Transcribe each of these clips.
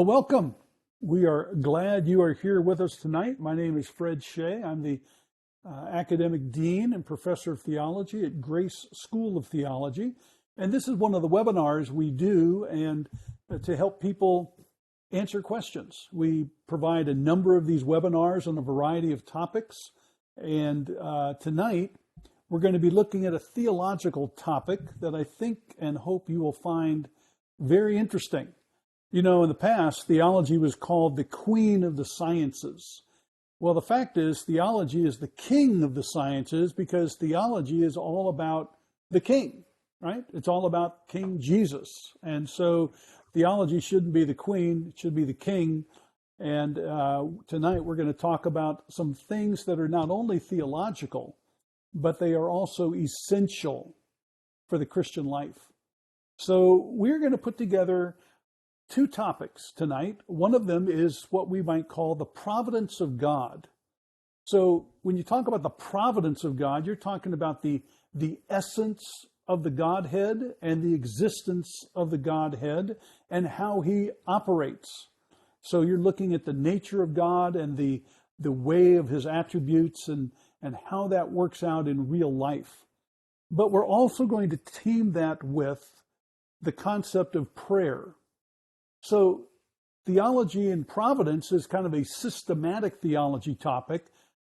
Well, welcome. We are glad you are here with us tonight. My name is Fred Chay. I'm the academic dean and professor of theology at Grace School of Theology. And this is one of the webinars we do and to help people answer questions. We provide a number of these webinars on a variety of topics. And tonight, we're going to be looking at a theological topic that I think and hope you will find very interesting. You know, in the past, theology was called the queen of the sciences. Well, the fact is, theology is the king of the sciences because theology is all about the king, right? It's all about King Jesus. And so theology shouldn't be the queen, it should be the king. And tonight we're going to talk about some things that are not only theological, but they are also essential for the Christian life. So we're going to put together two topics tonight. One of them is what we might call the providence of God. So when you talk about the providence of God, you're talking about the essence of the Godhead and the existence of the Godhead and how he operates. So you're looking at the nature of God and the way of his attributes and how that works out in real life. But we're also going to team that with the concept of prayer. So theology and providence is kind of a systematic theology topic.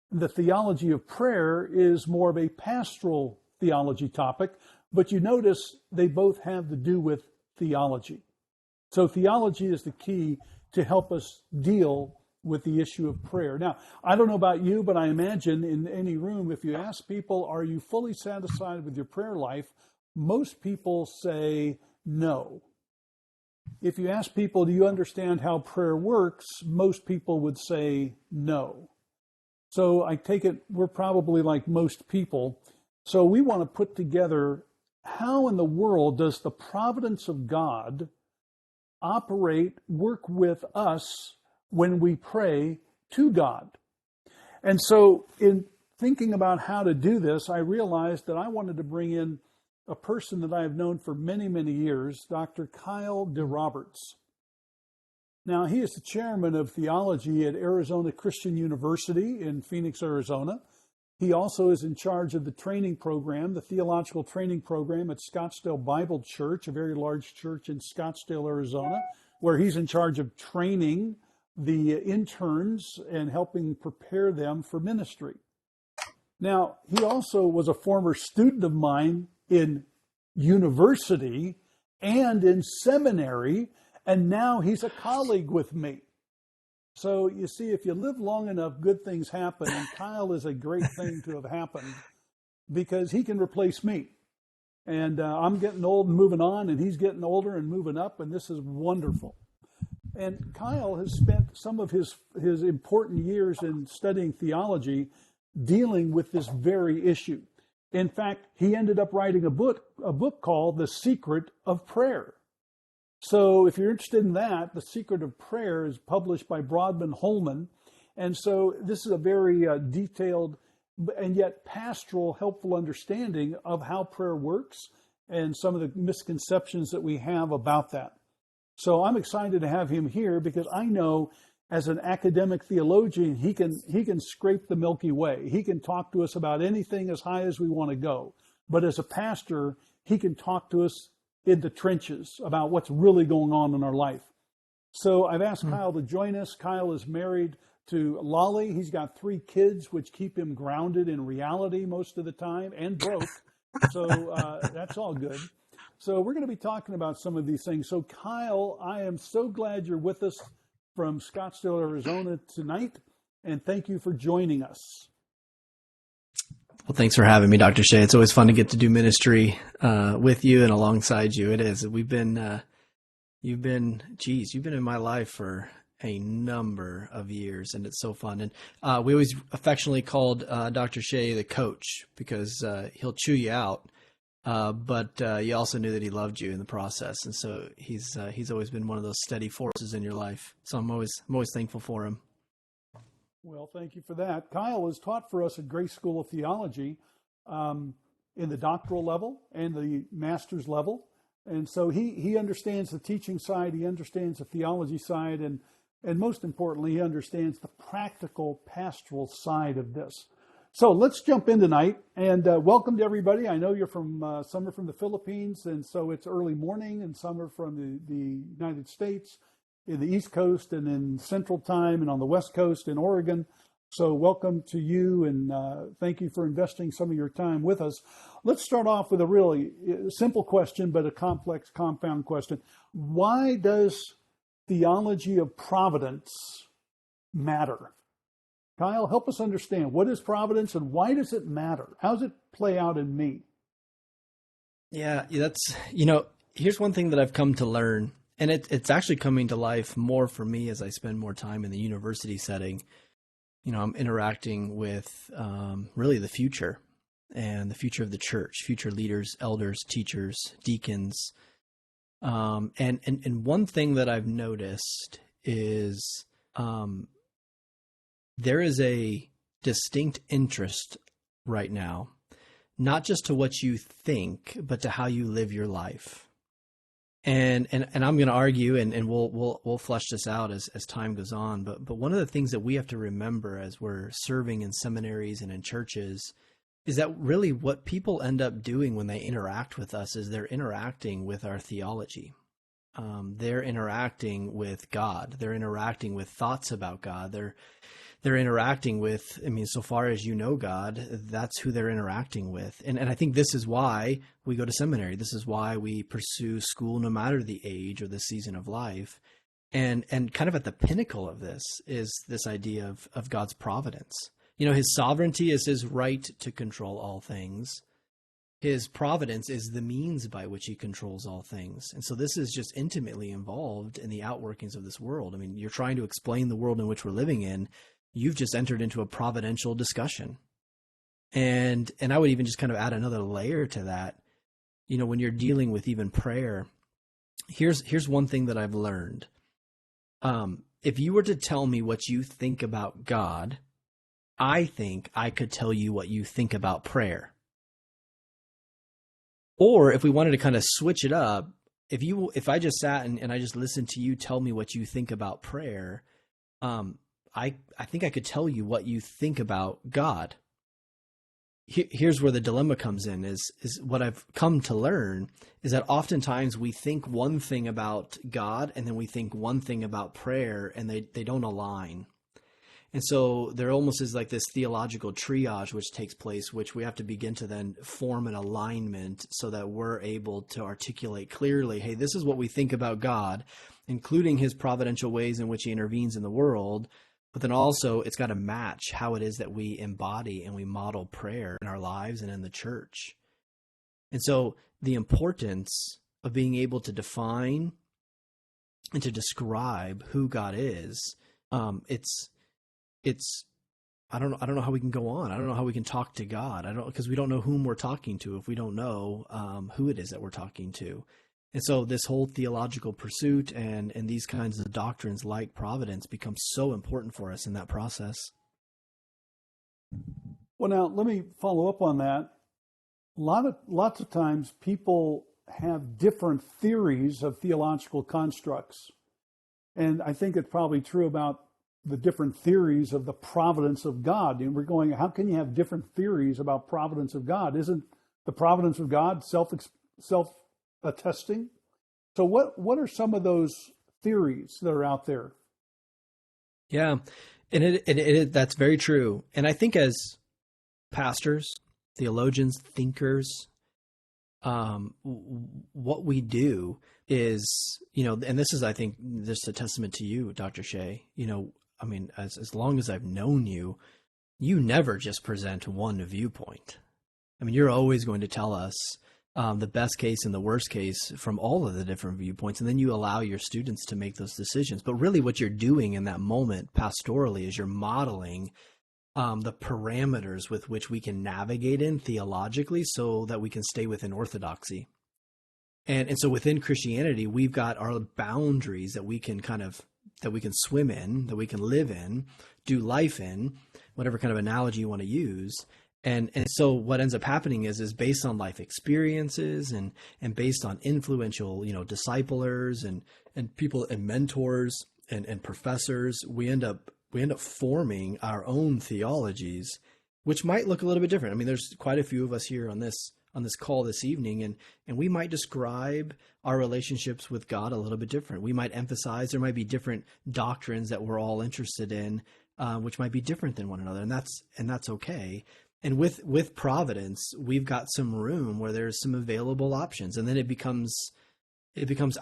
The theology of prayer is more of a pastoral theology topic, but you notice they both have to do with theology. So theology is the key to help us deal with the issue of prayer. Now, I don't know about you, but I imagine in any room, if you ask people, are you fully satisfied with your prayer life? Most people say no. If you ask people, do you understand how prayer works? Most people would say no. So I take it we're probably like most people. So we want to put together how in the world does the providence of God operate, work with us when we pray to God? And so in thinking about how to do this, I realized that I wanted to bring in a person that I have known for many, many years, Dr. Chay DiRoberts. Now, he is the chairman of theology at Arizona Christian University in Phoenix, Arizona. He also is in charge of the training program, the theological training program at Scottsdale Bible Church, a very large church in Scottsdale, Arizona, where he's in charge of training the interns and helping prepare them for ministry. Now, he also was a former student of mine in university and in seminary, and now he's a colleague with me. So you see, if you live long enough, good things happen, and Kyle is a great thing to have happened because he can replace me. And I'm getting old and moving on, and he's getting older and moving up, and this is wonderful. And Kyle has spent some of his important years in studying theology dealing with this very issue. In fact, he ended up writing a book called The Secret of Prayer. So if you're interested in that, The Secret of Prayer is published by Broadman Holman. And so this is a very detailed and yet pastoral, helpful understanding of how prayer works and some of the misconceptions that we have about that. So I'm excited to have him here because I know as an academic theologian, he can scrape the Milky Way. He can talk to us about anything as high as we want to go. But as a pastor, he can talk to us in the trenches about what's really going on in our life. So I've asked Kyle to join us. Kyle is married to Lolly. He's got 3 kids, which keep him grounded in reality most of the time and broke. So that's all good. So we're going to be talking about some of these things. So Kyle, I am so glad you're with us from Scottsdale, Arizona tonight, and thank you for joining us. Well, thanks for having me, Dr. Chay. It's always fun to get to do ministry with you and alongside you. It is. You've been in my life for a number of years, and it's so fun. And we always affectionately called Dr. Chay the coach because he'll chew you out. But you also knew that he loved you in the process, and so he's always been one of those steady forces in your life. So I'm always thankful for him. Well, thank you for that. Kyle has taught for us at Grace School of Theology in the doctoral level and the master's level. And so he understands the teaching side, he understands the theology side, and most importantly, he understands the practical pastoral side of this. So let's jump in tonight, and welcome to everybody. I know you're from, some are from the Philippines, and so it's early morning, and some are from the United States, in the East Coast, and in Central Time, and on the West Coast in Oregon. So welcome to you, and thank you for investing some of your time with us. Let's start off with a really simple question, but a complex, compound question. Why does theology of providence matter? Kyle, help us understand. What is providence and why does it matter? How does it play out in me? Yeah, that's, here's one thing that I've come to learn, and it's actually coming to life more for me as I spend more time in the university setting. I'm interacting with really the future and the future of the church, future leaders, elders, teachers, deacons. And one thing that I've noticed is there is a distinct interest right now, not just to what you think, but to how you live your life. And I'm going to argue, and we'll flesh this out as time goes on. But one of the things that we have to remember as we're serving in seminaries and in churches is that really what people end up doing when they interact with us is they're interacting with our theology. They're interacting with God. They're interacting with thoughts about God. They're interacting with, so far as you know God, that's who they're interacting with. And I think this is why we go to seminary. This is why we pursue school, no matter the age or the season of life. And kind of at the pinnacle of this is this idea of God's providence. His sovereignty is his right to control all things. His providence is the means by which he controls all things. And so this is just intimately involved in the outworkings of this world. You're trying to explain the world in which we're living in. You've just entered into a providential discussion. And I would even just kind of add another layer to that. When you're dealing with even prayer, here's one thing that I've learned. If you were to tell me what you think about God, I think I could tell you what you think about prayer. Or if we wanted to kind of switch it up, if I just sat and I just listened to you tell me what you think about prayer, I think I could tell you what you think about God. Here's where the dilemma comes in is what I've come to learn is that oftentimes we think one thing about God and then we think one thing about prayer and they don't align. And so there almost is like this theological triage which takes place, which we have to begin to then form an alignment so that we're able to articulate clearly, hey, this is what we think about God, including his providential ways in which he intervenes in the world. But then also it's got to match how it is that we embody and we model prayer in our lives and in the church. And so the importance of being able to define and to describe who God is, it's I don't know how we can go on. I don't know how we can talk to God. Because we don't know whom we're talking to if we don't know who it is that we're talking to. And so this whole theological pursuit and these kinds of doctrines like providence become so important for us in that process. Well, now let me follow up on that. Lots of times people have different theories of theological constructs. And I think it's probably true about the different theories of the providence of God. And we're going, how can you have different theories about providence of God? Isn't the providence of God self-attesting? So what are some of those theories that are out there? Yeah, and that's very true. And I think as pastors, theologians, thinkers, what we do is, and this is, I think, this a testament to you, Dr. Chay. As long as I've known you, you never just present one viewpoint. You're always going to tell us the best case and the worst case from all of the different viewpoints, and then you allow your students to make those decisions. But really what you're doing in that moment pastorally is you're modeling the parameters with which we can navigate in theologically so that we can stay within orthodoxy. And so within Christianity, we've got our boundaries that we can swim in, that we can live in, do life in, whatever kind of analogy you want to use. And so what ends up happening is based on life experiences and based on influential, disciplers and people and mentors and professors, we end up forming our own theologies, which might look a little bit different. I mean, there's quite a few of us here on this call this evening, and we might describe our relationships with God a little bit different. We might emphasize there might be different doctrines that we're all interested in, which might be different than one another, and that's okay. And with Providence, we've got some room where there's some available options, and then it becomes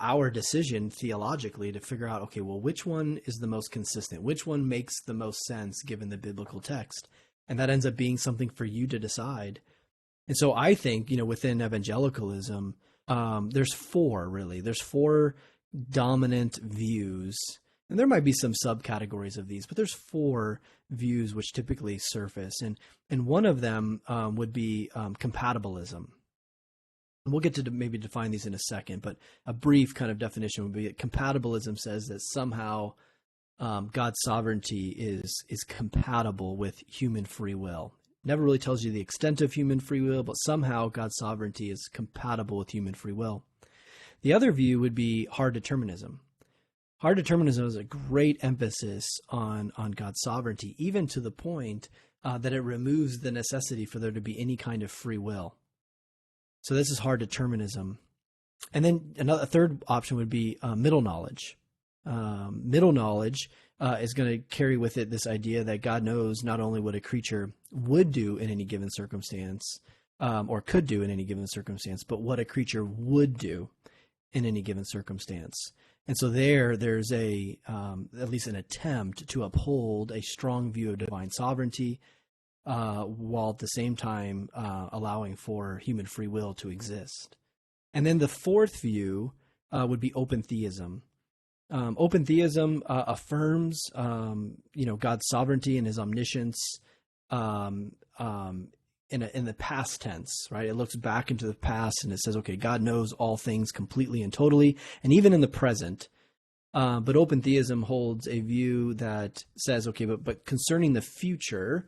our decision theologically to figure out, okay, well, which one is the most consistent? Which one makes the most sense given the biblical text? And that ends up being something for you to decide. And so I think, within evangelicalism, there's four dominant views, and there might be some subcategories of these, but there's four views which typically surface. And one of them would be compatibilism. We'll get to maybe define these in a second, but a brief kind of definition would be that compatibilism says that somehow God's sovereignty is compatible with human free will. Never really tells you the extent of human free will, but somehow God's sovereignty is compatible with human free will. The other view would be hard determinism. Hard determinism is a great emphasis on God's sovereignty, even to the point that it removes the necessity for there to be any kind of free will. So this is hard determinism. And then a third option would be middle knowledge. Middle knowledge is going to carry with it this idea that God knows not only what a creature would do in any given circumstance, or could do in any given circumstance, but what a creature would do in any given circumstance. And so there's at least an attempt to uphold a strong view of divine sovereignty, while at the same time allowing for human free will to exist. And then the fourth view would be open theism. Open theism affirms, God's sovereignty and his omniscience in the past tense, right? It looks back into the past and it says, okay, God knows all things completely and totally, and even in the present. But open theism holds a view that says, okay, but concerning the future,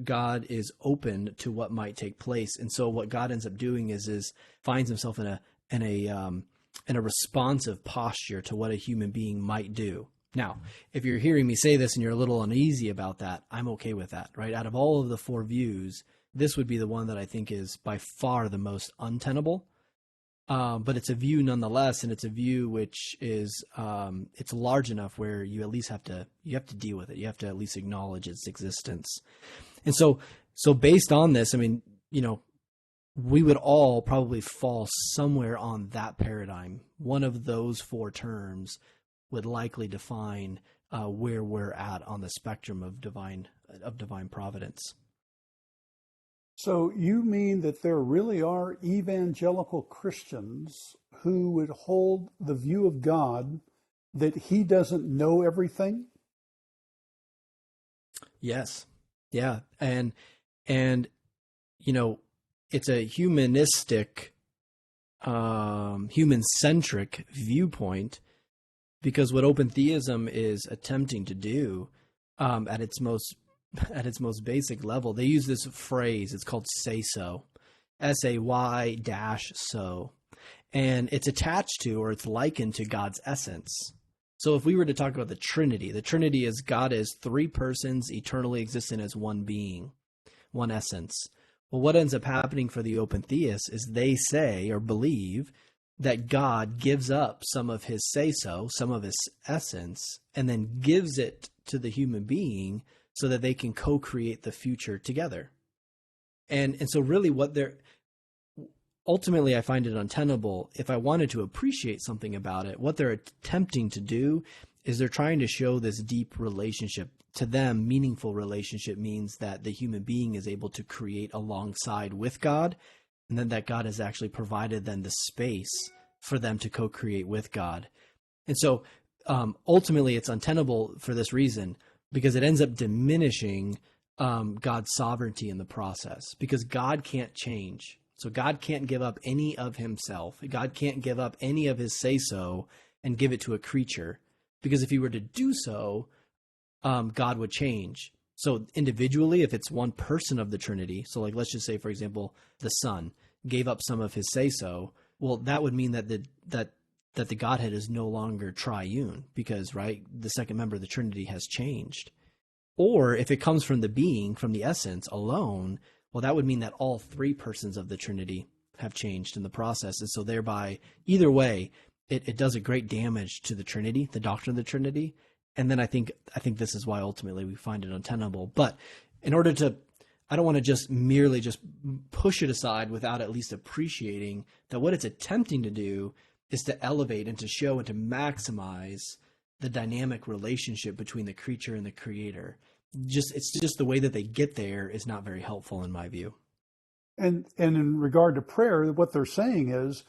God is open to what might take place. And so what God ends up doing is finds himself in a responsive posture to what a human being might do. Now, if you're hearing me say this and you're a little uneasy about that, I'm okay with that, right? Out of all of the four views, this would be the one that I think is by far the most untenable. But it's a view nonetheless, and it's a view which is it's large enough where you at least have to deal with it. You have to at least acknowledge its existence. And so based on this, I mean, we would all probably fall somewhere on that paradigm. One of those four terms would likely define where we're at on the spectrum of divine providence. So you mean that there really are evangelical Christians who would hold the view of God that he doesn't know everything? Yes. Yeah. And it's a humanistic, human-centric viewpoint, because what open theism is attempting to do at its most basic level, they use this phrase. It's called say-so, SAY-so, and it's attached to, or it's likened to, God's essence. So if we were to talk about the Trinity is God is three persons eternally existent as one being, one essence. Well, what ends up happening for the open theists is they say or believe that God gives up some of his say-so, some of his essence, and then gives it to the human being so that they can co-create the future together. And so really ultimately I find it untenable. If I wanted to appreciate something about it, what they're attempting to do is they're trying to show this deep relationship. To them, meaningful relationship means that the human being is able to create alongside with God, and then that God has actually provided them the space for them to co-create with God. And so ultimately it's untenable for this reason, because it ends up diminishing God's sovereignty in the process, because God can't change. So God can't give up any of himself. God can't give up any of his say-so and give it to a creature, because if he were to do so, God would change. So individually, if it's one person of the Trinity, so like let's just say, for example, the Son gave up some of his say-so, well, that would mean that the Godhead is no longer triune because, right, the second member of the Trinity has changed. Or if it comes from the being, from the essence alone, well, that would mean that all three persons of the Trinity have changed in the process. And so thereby, either way, it does a great damage to the Trinity, the doctrine of the Trinity. And then I think this is why ultimately we find it untenable. But in order to, I don't want to just merely just push it aside without at least appreciating that what it's attempting to do is to elevate and to show and to maximize the dynamic relationship between the creature and the creator. It's just the way that they get there is not very helpful in my view. And in regard to prayer, what they're saying is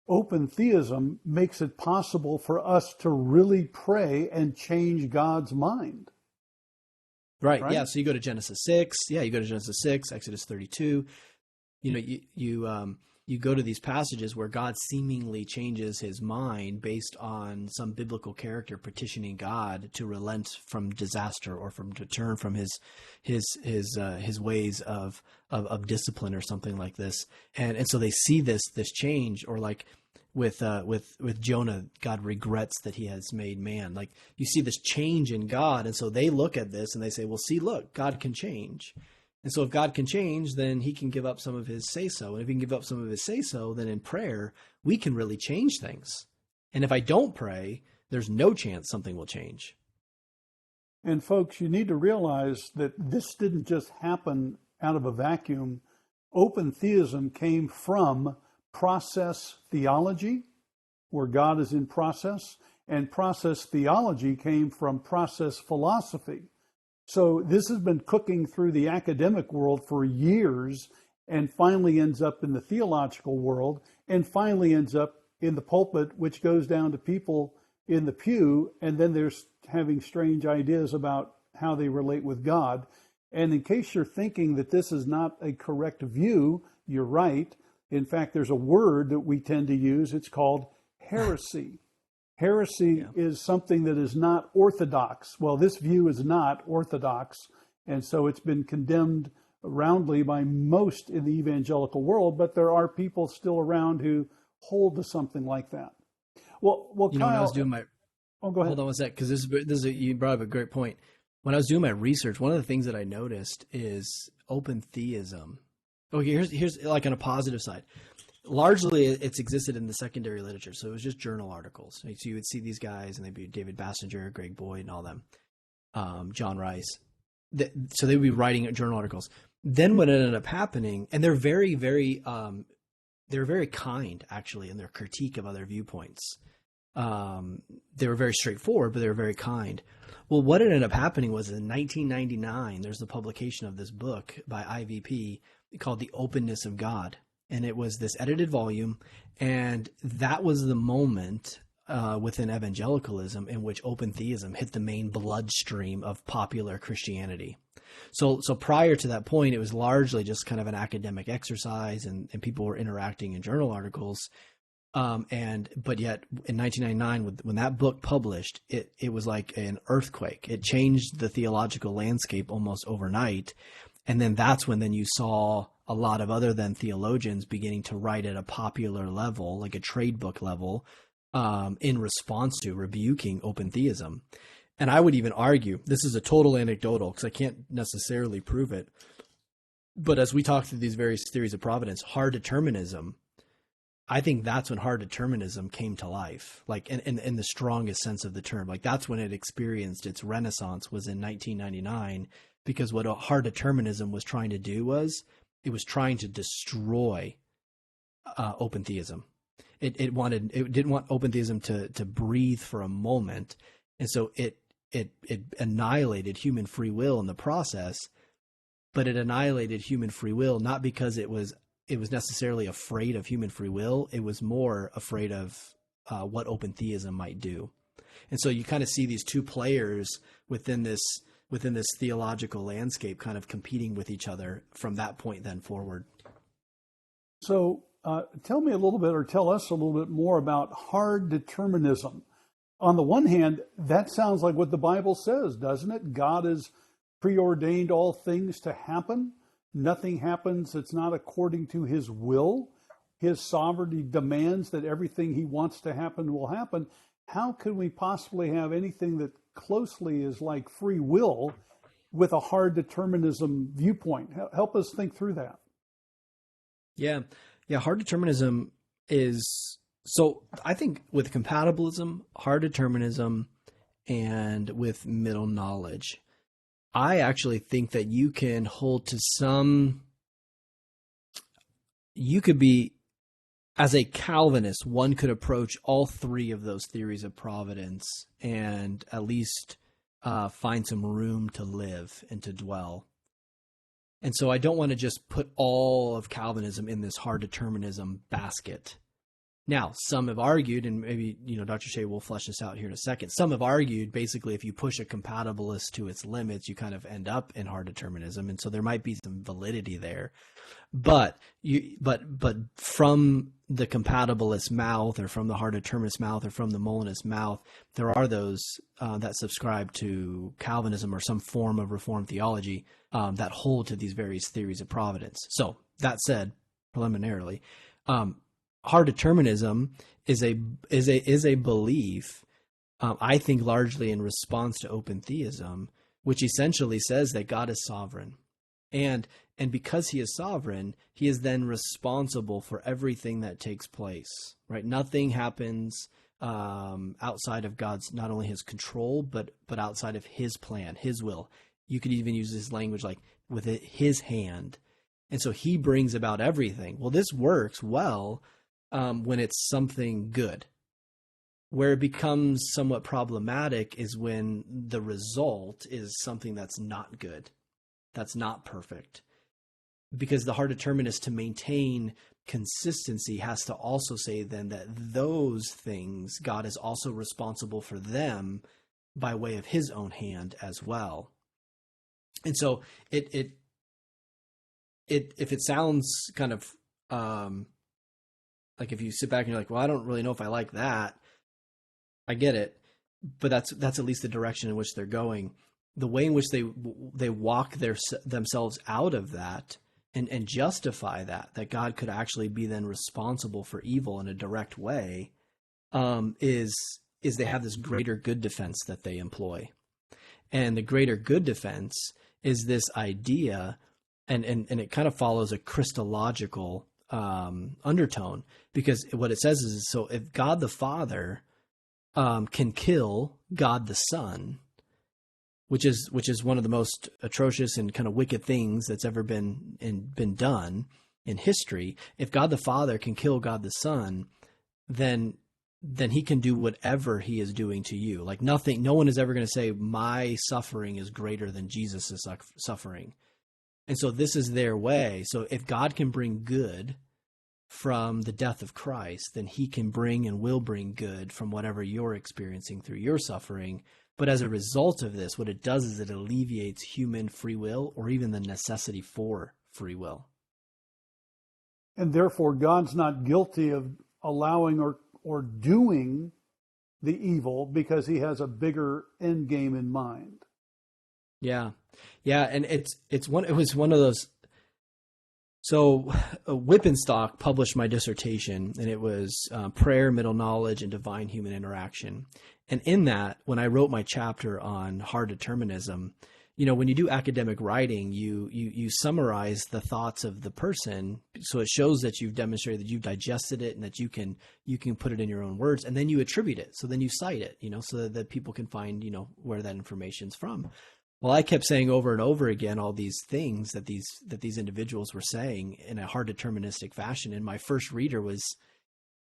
open theism makes it possible for us to really pray and change God's mind. Right? Yeah. So you go to Genesis 6. Yeah, you go to Genesis 6, Exodus 32. You know, you go to these passages where God seemingly changes his mind based on some biblical character petitioning God to relent from disaster or to turn from his ways of discipline or something like this. And so they see this change, or like with Jonah, God regrets that he has made man. Like you see this change in God. And so they look at this and they say, well, see, look, God can change. And so if God can change, then he can give up some of his say-so. And if he can give up some of his say-so, then in prayer, we can really change things. And if I don't pray, there's no chance something will change. And folks, you need to realize that this didn't just happen out of a vacuum. Open theism came from process theology, where God is in process, and process theology came from process philosophy. So this has been cooking through the academic world for years and finally ends up in the theological world and finally ends up in the pulpit, which goes down to people in the pew, and then they're having strange ideas about how they relate with God. And in case you're thinking that this is not a correct view, you're right. In fact, there's a word that we tend to use. It's called heresy. Heresy is something that is not orthodox. Well, this view is not orthodox, and so it's been condemned roundly by most in the evangelical world, but there are people still around who hold to something like that. Well, you Kyle, know, when I was doing my, go ahead. Hold on one sec, because this is you brought up a great point. When I was doing my research, one of the things that I noticed is open theism. Okay, here's like on a positive side. Largely, it's existed in the secondary literature, so it was just journal articles. So you would see these guys, and they'd be David Bassinger, Greg Boyd, and all them, John Rice. So they would be writing journal articles. Then what ended up happening, and they're very, very, they're very kind actually in their critique of other viewpoints. They were very straightforward, but they were very kind. Well, what ended up happening was in 1999, there's the publication of this book by IVP called The Openness of God. And it was this edited volume, and that was the moment within evangelicalism in which open theism hit the main bloodstream of popular Christianity. So prior to that point, it was largely just kind of an academic exercise, and people were interacting in journal articles. But yet in 1999, when that book published, it was like an earthquake. It changed the theological landscape almost overnight. And then that's when you saw a lot of other than theologians beginning to write at a popular level, like a trade book level, in response to rebuking open theism. And I would even argue, this is a total anecdotal because I can't necessarily prove it, but as we talk through these various theories of providence, hard determinism, I think that's when hard determinism came to life, like in the strongest sense of the term. Like that's when it experienced its renaissance, was in 1999, because what hard determinism was trying to do was it was trying to destroy open theism. It didn't want open theism to breathe for a moment, and so it annihilated human free will in the process. But it annihilated human free will not because it was necessarily afraid of human free will. It was more afraid of what open theism might do. And so you kind of see these two players within this theological landscape kind of competing with each other from that point then forward. So tell me a little bit, or tell us a little bit more about hard determinism. On the one hand, that sounds like what the Bible says, doesn't it? God is preordained all things to happen. Nothing happens that's not according to his will. His sovereignty demands that everything he wants to happen will happen. How could we possibly have anything that closely is like free will with a hard determinism viewpoint? Help us think through that. Yeah. Yeah. Hard determinism is, so I think with compatibilism, hard determinism, and with middle knowledge, I actually think that you can hold to some, you could be, as a Calvinist, one could approach all three of those theories of providence and at least find some room to live and to dwell. And so I don't want to just put all of Calvinism in this hard determinism basket. Now, some have argued, and maybe, Dr. Chay will flesh this out here in a second. Some have argued, basically, if you push a compatibilist to its limits, you kind of end up in hard determinism. And so there might be some validity there. But from the compatibilist mouth, or from the hard determinist mouth, or from the Molinist mouth, there are those that subscribe to Calvinism or some form of Reformed theology that hold to these various theories of providence. So that said, preliminarily, hard determinism is a belief, I think, largely in response to open theism, which essentially says that God is sovereign, and because he is sovereign, he is then responsible for everything that takes place. Right? Nothing happens outside of God's, not only his control, but outside of his plan, his will. You could even use this language like with his hand, and so he brings about everything. Well, this works well when it's something good. Where it becomes somewhat problematic is when the result is something that's not good, that's not perfect. Because the hard determinist, to maintain consistency, has to also say then that those things, God is also responsible for them by way of his own hand as well. And so if it sounds kind of like, if you sit back and you're like, well, I don't really know if I like that, I get it, but that's at least the direction in which they're going. The way in which they walk themselves out of that and justify that God could actually be then responsible for evil in a direct way, is they have this greater good defense that they employ. And the greater good defense is this idea, and it kind of follows a Christological undertone, because what it says is, so if God the Father can kill God the Son, which is one of the most atrocious and kind of wicked things that's ever been done in history, if God the Father can kill God the Son, then he can do whatever he is doing to you. Like nothing, no one is ever going to say my suffering is greater than Jesus' suffering. And so this is their way. So if God can bring good from the death of Christ, then he can bring and will bring good from whatever you're experiencing through your suffering. But as a result of this, what it does is it alleviates human free will, or even the necessity for free will. And therefore, God's not guilty of allowing or doing the evil because he has a bigger end game in mind. Yeah. Yeah. And it was one of those. So Wippenstock published my dissertation, and it was prayer, middle knowledge, and divine human interaction. And in that, when I wrote my chapter on hard determinism, when you do academic writing, you summarize the thoughts of the person, so it shows that you've demonstrated that you've digested it and that you can put it in your own words, and then you attribute it. So then you cite it, so that people can find, where that information's from. Well, I kept saying over and over again all these things that these individuals were saying in a hard deterministic fashion. And my first reader was,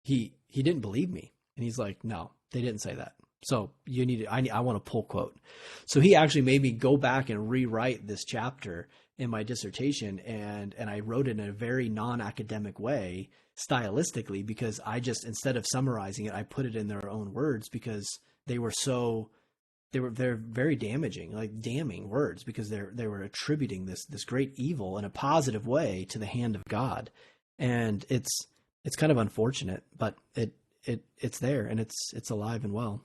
he didn't believe me, and he's like, no, they didn't say that. So I want a pull quote. So he actually made me go back and rewrite this chapter in my dissertation, and I wrote it in a very non-academic way, stylistically, because I just, instead of summarizing it, I put it in their own words, because they're very damaging, like damning words, because they were attributing this great evil in a positive way to the hand of God. And it's kind of unfortunate, but it's there, and it's alive and well.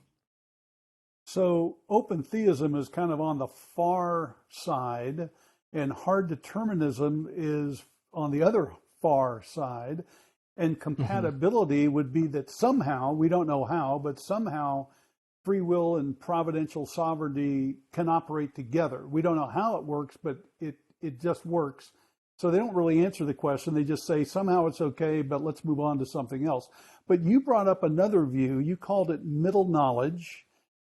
So open theism is kind of on the far side, and hard determinism is on the other far side. And Hmm. compatibility would be that somehow, we don't know how, but somehow free will and providential sovereignty can operate together. We don't know how it works, but it just works. So they don't really answer the question. They just say somehow it's okay, but let's move on to something else. But you brought up another view. You called it middle knowledge.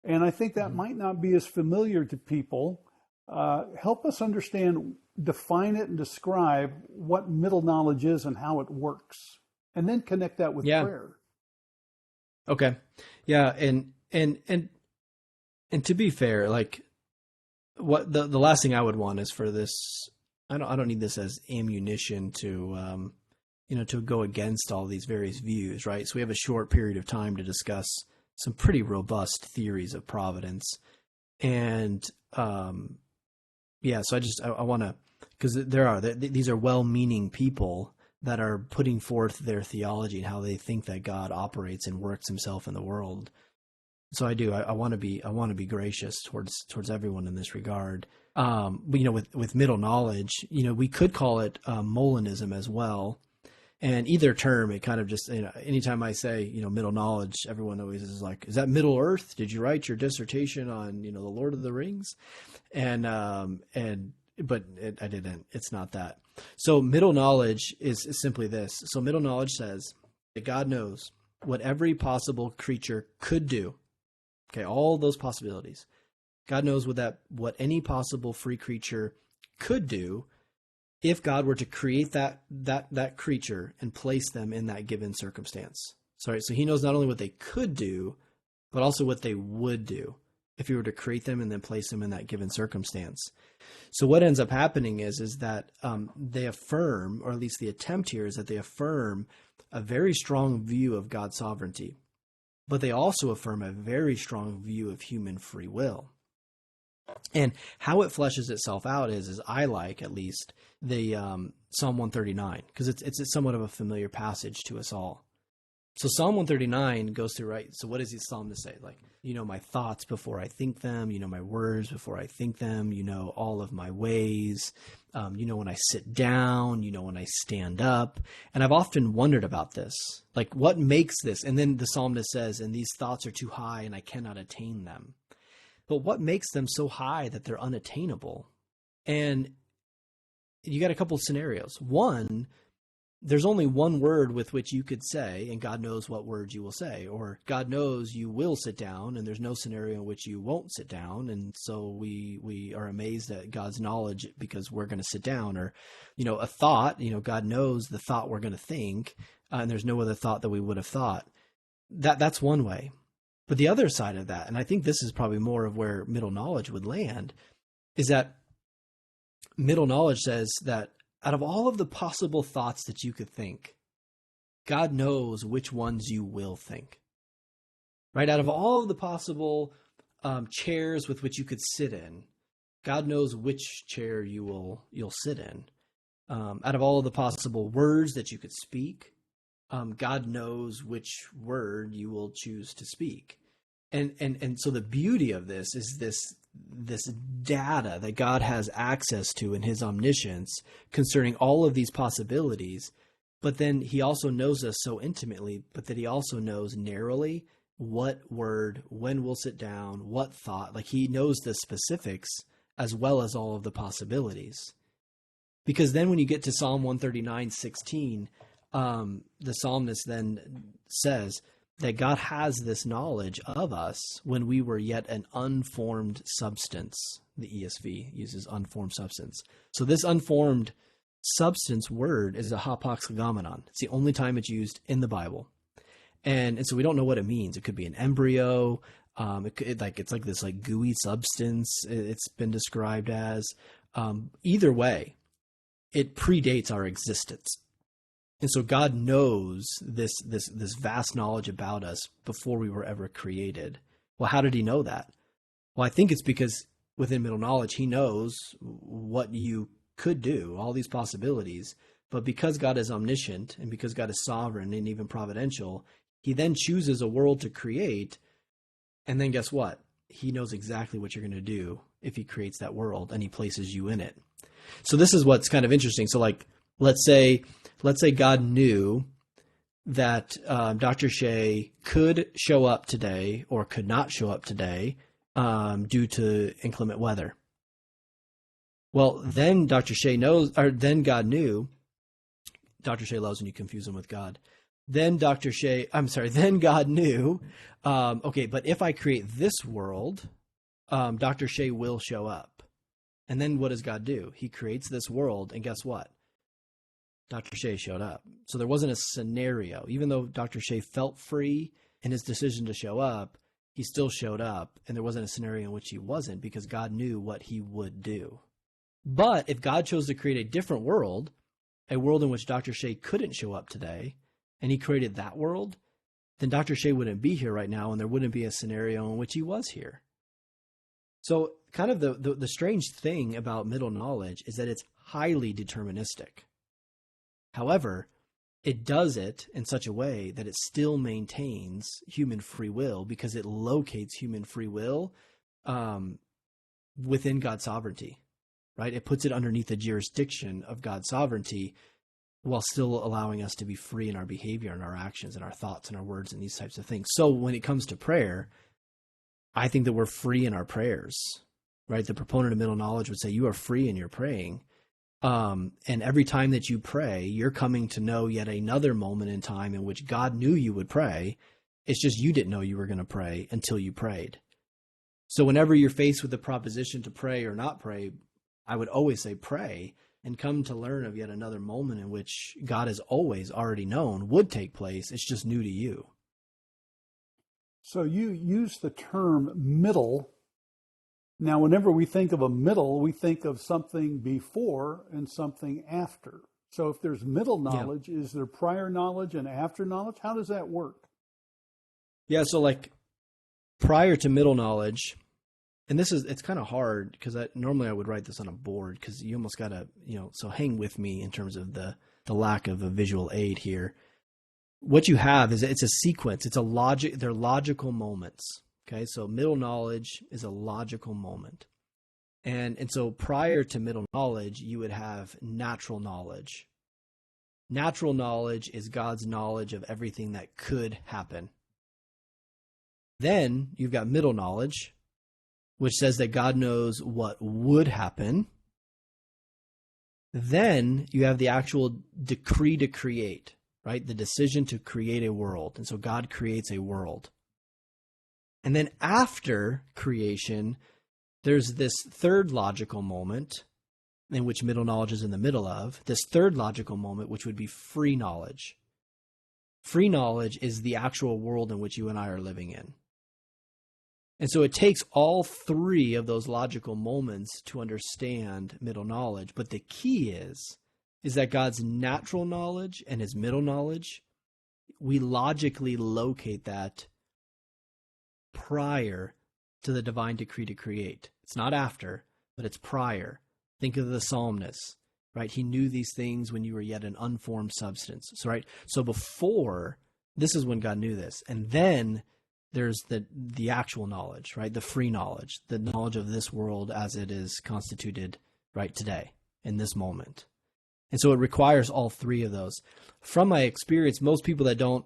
And I think that Hmm. might not be as familiar to people. Help us understand, define it, and describe what middle knowledge is and how it works, and then connect that with Yeah. prayer. Okay. Yeah. And to be fair, like what the last thing I would want is for this. I don't need this as ammunition to to go against all these various views, right? So we have a short period of time to discuss some pretty robust theories of providence, and yeah. So I want to, because these are well-meaning people that are putting forth their theology and how they think that God operates and works Himself in the world. So I do. I want to be gracious towards everyone in this regard. But, with middle knowledge, we could call it Molinism as well. And either term, it kind of just, anytime I say, middle knowledge, everyone always is like, is that Middle Earth? Did you write your dissertation on, the Lord of the Rings? But I didn't. It's not that. So middle knowledge is simply this. So middle knowledge says that God knows what every possible creature could do. Okay, all those possibilities. God knows what any possible free creature could do if God were to create that creature and place them in that given circumstance. So He knows not only what they could do, but also what they would do if He were to create them and then place them in that given circumstance. So what ends up happening is that they affirm, or at least the attempt here is that they affirm a very strong view of God's sovereignty, but they also affirm a very strong view of human free will. And how it fleshes itself out is I like, at least, the Psalm 139, because it's somewhat of a familiar passage to us all. So Psalm 139 goes through, right? So what does the psalmist say? Like, my thoughts before I think them, my words before I think them, all of my ways, when I sit down, when I stand up. And I've often wondered about this, like what makes this? And then the psalmist says, and these thoughts are too high and I cannot attain them. But what makes them so high that they're unattainable? And you got a couple of scenarios. One, there's only one word with which you could say, and God knows what words you will say, or God knows you will sit down, and there's no scenario in which you won't sit down, and so we are amazed at God's knowledge because we're going to sit down, or a thought, God knows the thought we're going to think, and there's no other thought that we would have thought. That's one way. But the other side of that, and I think this is probably more of where middle knowledge would land, is that middle knowledge says that out of all of the possible thoughts that you could think, God knows which ones you will think. Right? Out of all of the possible chairs with which you could sit in, God knows which chair you'll sit in. Out of all of the possible words that you could speak, God knows which word you will choose to speak. And so the beauty of this is this data that God has access to in His omniscience concerning all of these possibilities, but then He also knows us so intimately, but that He also knows narrowly what word, when we'll sit down, what thought. Like He knows the specifics as well as all of the possibilities. Because then when you get to Psalm 139:16, the psalmist then says that God has this knowledge of us when we were yet an unformed substance. The ESV uses unformed substance. So this unformed substance word is a hapax legomenon. It's the only time it's used in the Bible. And so we don't know what it means. It could be an embryo. It's like this like gooey substance. It's been described as. Either way, it predates our existence. And so God knows this vast knowledge about us before we were ever created. Well, how did He know that? Well, I think it's because within middle knowledge, He knows what you could do, all these possibilities. But because God is omniscient and because God is sovereign and even providential, He then chooses a world to create. And then guess what? he knows exactly what you're going to do if he creates that world and he places you in it. So this is what's kind of interesting. So like, let's say God knew that Dr. Chay could show up today or could not show up today due to inclement weather. Well, then Dr. Chay knows, or then God knew. Dr. Chay loves when you confuse him with God. Then God knew, okay, but if I create this world, Dr. Chay will show up. And then what does God do? He creates this world, and guess what? Dr. Chay showed up. So there wasn't a scenario. Even though Dr. Chay felt free in his decision to show up, he still showed up, and there wasn't a scenario in which he wasn't, because God knew what he would do. But if God chose to create a different world, a world in which Dr. Chay couldn't show up today, and he created that world, then Dr. Chay wouldn't be here right now, and there wouldn't be a scenario in which he was here. So kind of the strange thing about middle knowledge is that it's highly deterministic. However, it does it in such a way that it still maintains human free will, because it locates human free will within God's sovereignty, right? It puts it underneath the jurisdiction of God's sovereignty while still allowing us to be free in our behavior and our actions and our thoughts and our words and these types of things. So when it comes to prayer, I think that we're free in our prayers, right? The proponent of middle knowledge would say you are free in your praying. And every time that you pray, you're coming to know yet another moment in time in which God knew you would pray. It's just you didn't know you were going to pray until you prayed. So whenever you're faced with the proposition to pray or not pray, I would always say pray and come to learn of yet another moment in which God has always already known would take place. It's just new to you. So you use the term middle. Now, whenever we think of a middle, we think of something before and something after. So if there's middle knowledge, Is there prior knowledge and after knowledge? How does that work? Yeah, so like prior to middle knowledge, and it's kind of hard because normally I would write this on a board because you almost got to, so hang with me in terms of the lack of a visual aid here. What you have is it's a sequence. It's a logic. They're logical moments. Okay, so middle knowledge is a logical moment. And so prior to middle knowledge, you would have natural knowledge. Natural knowledge is God's knowledge of everything that could happen. Then you've got middle knowledge, which says that God knows what would happen. Then you have the actual decree to create, right? The decision to create a world. And so God creates a world. And then after creation, there's this third logical moment in which middle knowledge is in the middle of. This third logical moment, which would be free knowledge. Free knowledge is the actual world in which you and I are living in. And so it takes all three of those logical moments to understand middle knowledge. But the key is that God's natural knowledge and his middle knowledge, we logically locate that prior to the divine decree to create. It's not after, but it's prior. Think of the psalmist, right? He knew these things when you were yet an unformed substance. So, right? So before, this is when God knew this. And then there's the actual knowledge, right? The free knowledge, the knowledge of this world as it is constituted right today, in this moment. And so it requires all three of those. From my experience, most people that don't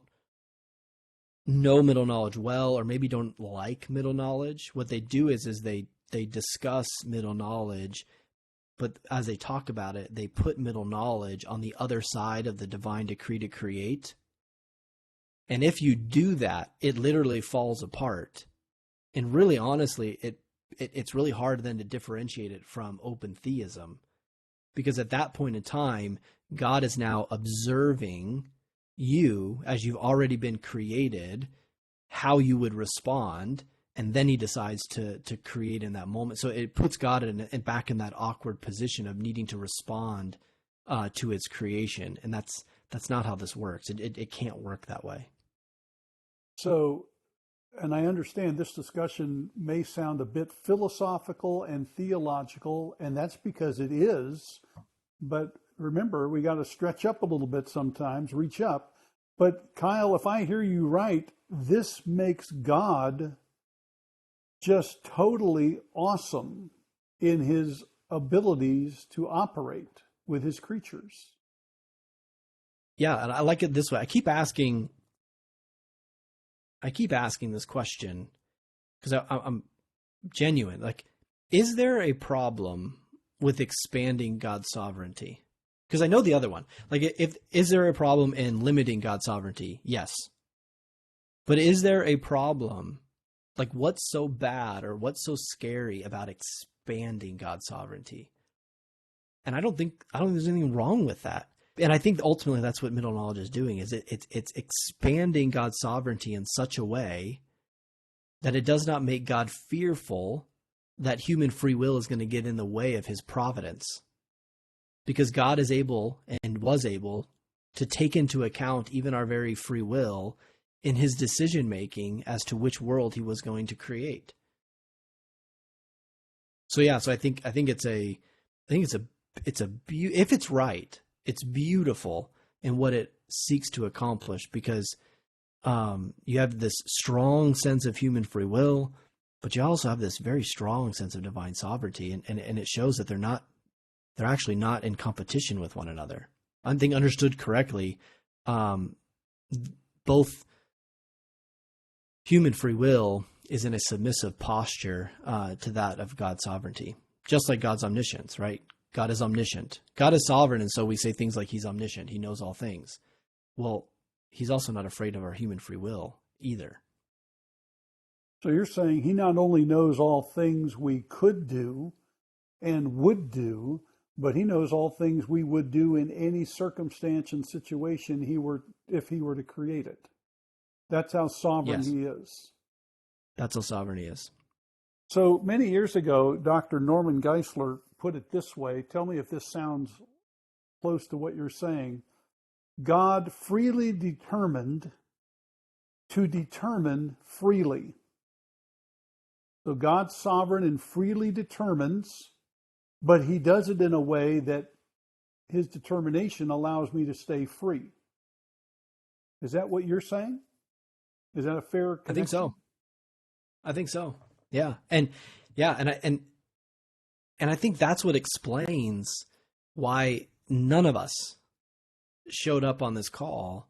know middle knowledge well, or maybe don't like middle knowledge, what they do is they discuss middle knowledge, but as they talk about it, they put middle knowledge on the other side of the divine decree to create. And if you do that, it literally falls apart. And really, honestly, it's really hard then to differentiate it from open theism, because at that point in time, God is now observing you as you've already been created, how you would respond, and then he decides to create in that moment. So it puts God back in that awkward position of needing to respond to his creation, and that's not how this works. It can't work that way. So, and I understand this discussion may sound a bit philosophical and theological, and that's because it is, but remember, we got to stretch up a little bit sometimes, reach up. But Kyle, if I hear you right, this makes God just totally awesome in his abilities to operate with his creatures. Yeah, and I like it this way. I keep asking this question because I'm genuine. Like, is there a problem with expanding God's sovereignty? Because I know the other one. Like, is there a problem in limiting God's sovereignty? Yes. But is there a problem? Like, what's so bad or what's so scary about expanding God's sovereignty? And I don't think there's anything wrong with that. And I think ultimately that's what middle knowledge is doing, is it's expanding God's sovereignty in such a way that it does not make God fearful that human free will is going to get in the way of his providence. Because God is able and was able to take into account even our very free will in his decision making as to which world he was going to create. So yeah, so I think if it's right, it's beautiful in what it seeks to accomplish, because you have this strong sense of human free will, but you also have this very strong sense of divine sovereignty, and it shows that they're actually not in competition with one another. I think understood correctly, both human free will is in a submissive posture to that of God's sovereignty, just like God's omniscience, right? God is omniscient. God is sovereign, and so we say things like he's omniscient. He knows all things. Well, he's also not afraid of our human free will either. So you're saying he not only knows all things we could do and would do, but he knows all things we would do in any circumstance and situation if he were to create it. That's how sovereign Yes. he is. That's how sovereign he is. So many years ago, Dr. Norman Geisler put it this way. Tell me if this sounds close to what you're saying. God freely determined to determine freely. So God's sovereign and freely determines, but he does it in a way that his determination allows me to stay free. Is that what you're saying? Is that a fair connection? I think so. Yeah. And I think that's what explains why none of us showed up on this call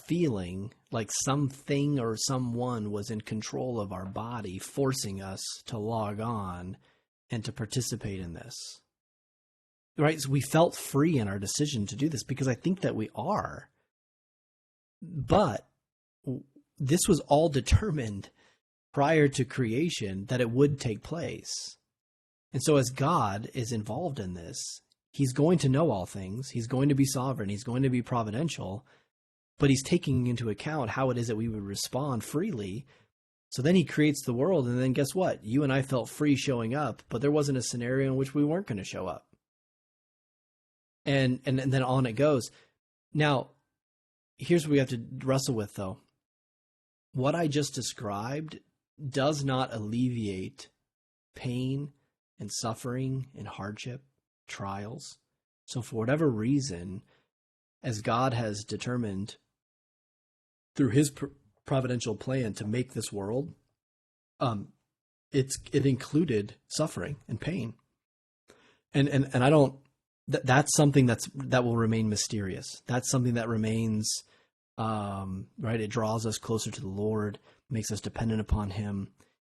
feeling like something or someone was in control of our body, forcing us to log on and to participate in this. Right? So we felt free in our decision to do this because I think that we are. But this was all determined prior to creation that it would take place. And so as God is involved in this, he's going to know all things. He's going to be sovereign. He's going to be providential. But he's taking into account how it is that we would respond freely. So then he creates the world. And then guess what? You and I felt free showing up, but there wasn't a scenario in which we weren't going to show up. And then on it goes. Now, here's what we have to wrestle with, though. What I just described does not alleviate pain and suffering and hardship, trials. So for whatever reason, as God has determined through his providential plan to make this world, it included suffering and pain. And I don't, that's something that will remain mysterious. That's something that remains, right? It draws us closer to the Lord, makes us dependent upon him.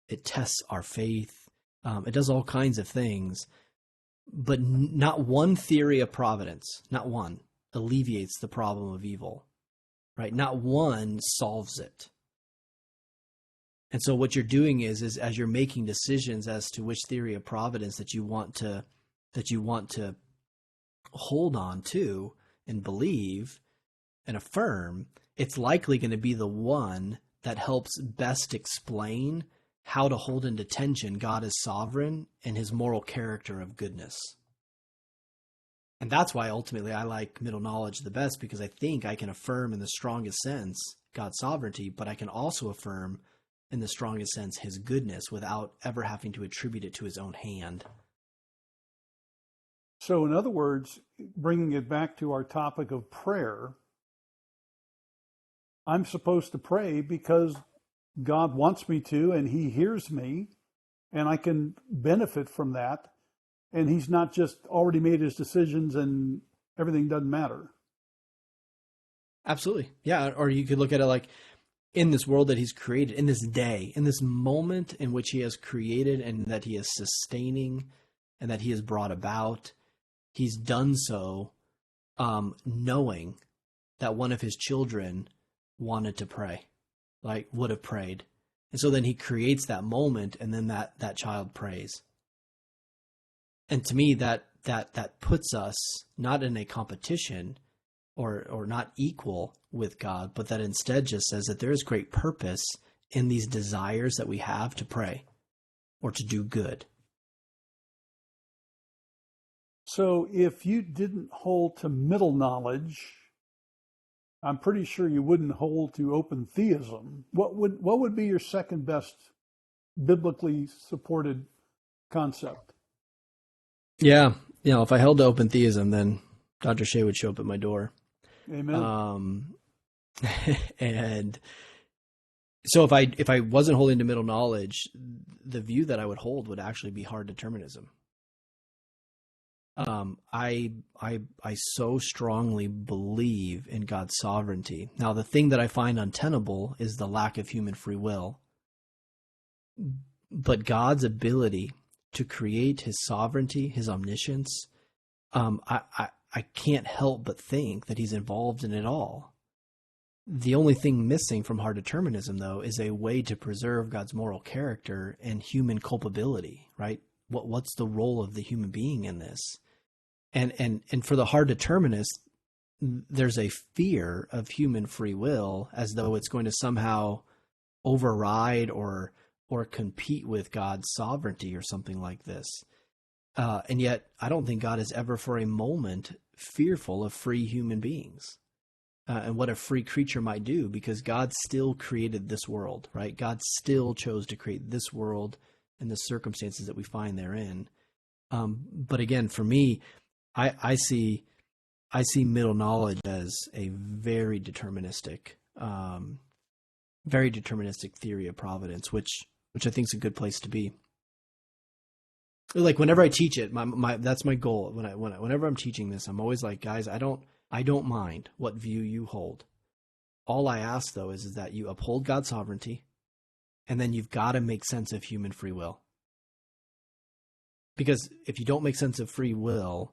It tests our faith. It does all kinds of things, but not one theory of providence, not one, alleviates the problem of evil, right? Not one solves it. And so what you're doing is as you're making decisions as to which theory of providence that you want to hold on to and believe and affirm, it's likely going to be the one that helps best explain how to hold into tension God is sovereign and his moral character of goodness. And that's why ultimately I like middle knowledge the best, because I think I can affirm in the strongest sense God's sovereignty, but I can also affirm in the strongest sense his goodness without ever having to attribute it to his own hand. So in other words, bringing it back to our topic of prayer, I'm supposed to pray because God wants me to, and he hears me, and I can benefit from that. And he's not just already made his decisions and everything doesn't matter. Absolutely. Yeah. Or you could look at it like in this world that he's created, in this day, in this moment in which he has created and that he is sustaining and that he has brought about, he's done so knowing that one of his children wanted to pray, like would have prayed. And so then he creates that moment, and then that child prays. And to me, that puts us not in a competition or not equal with God, but that instead just says that there is great purpose in these desires that we have to pray or to do good. So if you didn't hold to middle knowledge, I'm pretty sure you wouldn't hold to open theism. What would be your second best biblically supported concept? Yeah. If I held to open theism, then Dr. Chay would show up at my door. Amen. And so if I wasn't holding to middle knowledge, the view that I would hold would actually be hard determinism. I so strongly believe in God's sovereignty. Now, the thing that I find untenable is the lack of human free will. But God's ability to create, his sovereignty, his omniscience, I can't help but think that he's involved in it all. The only thing missing from hard determinism, though, is a way to preserve God's moral character and human culpability, right? What's the role of the human being in this? And for the hard determinist, there's a fear of human free will as though it's going to somehow override or compete with God's sovereignty or something like this. And yet, I don't think God is ever for a moment fearful of free human beings and what a free creature might do, because God still created this world, right? God still chose to create this world and the circumstances that we find therein. But again, for me, I see middle knowledge as a very deterministic theory of providence, which I think is a good place to be. Like whenever I teach it, my that's my goal. Whenever I'm teaching this, I'm always like, guys, I don't mind what view you hold. All I ask though is that you uphold God's sovereignty, and then you've got to make sense of human free will. Because if you don't make sense of free will,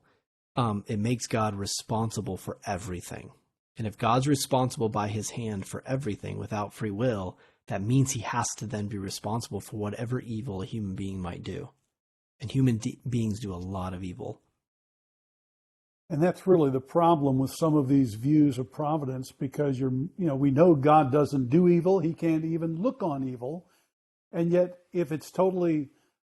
it makes God responsible for everything. And if God's responsible by his hand for everything without free will, that means he has to then be responsible for whatever evil a human being might do. And human beings do a lot of evil. And that's really the problem with some of these views of providence, because we know God doesn't do evil. He can't even look on evil. And yet, if it's totally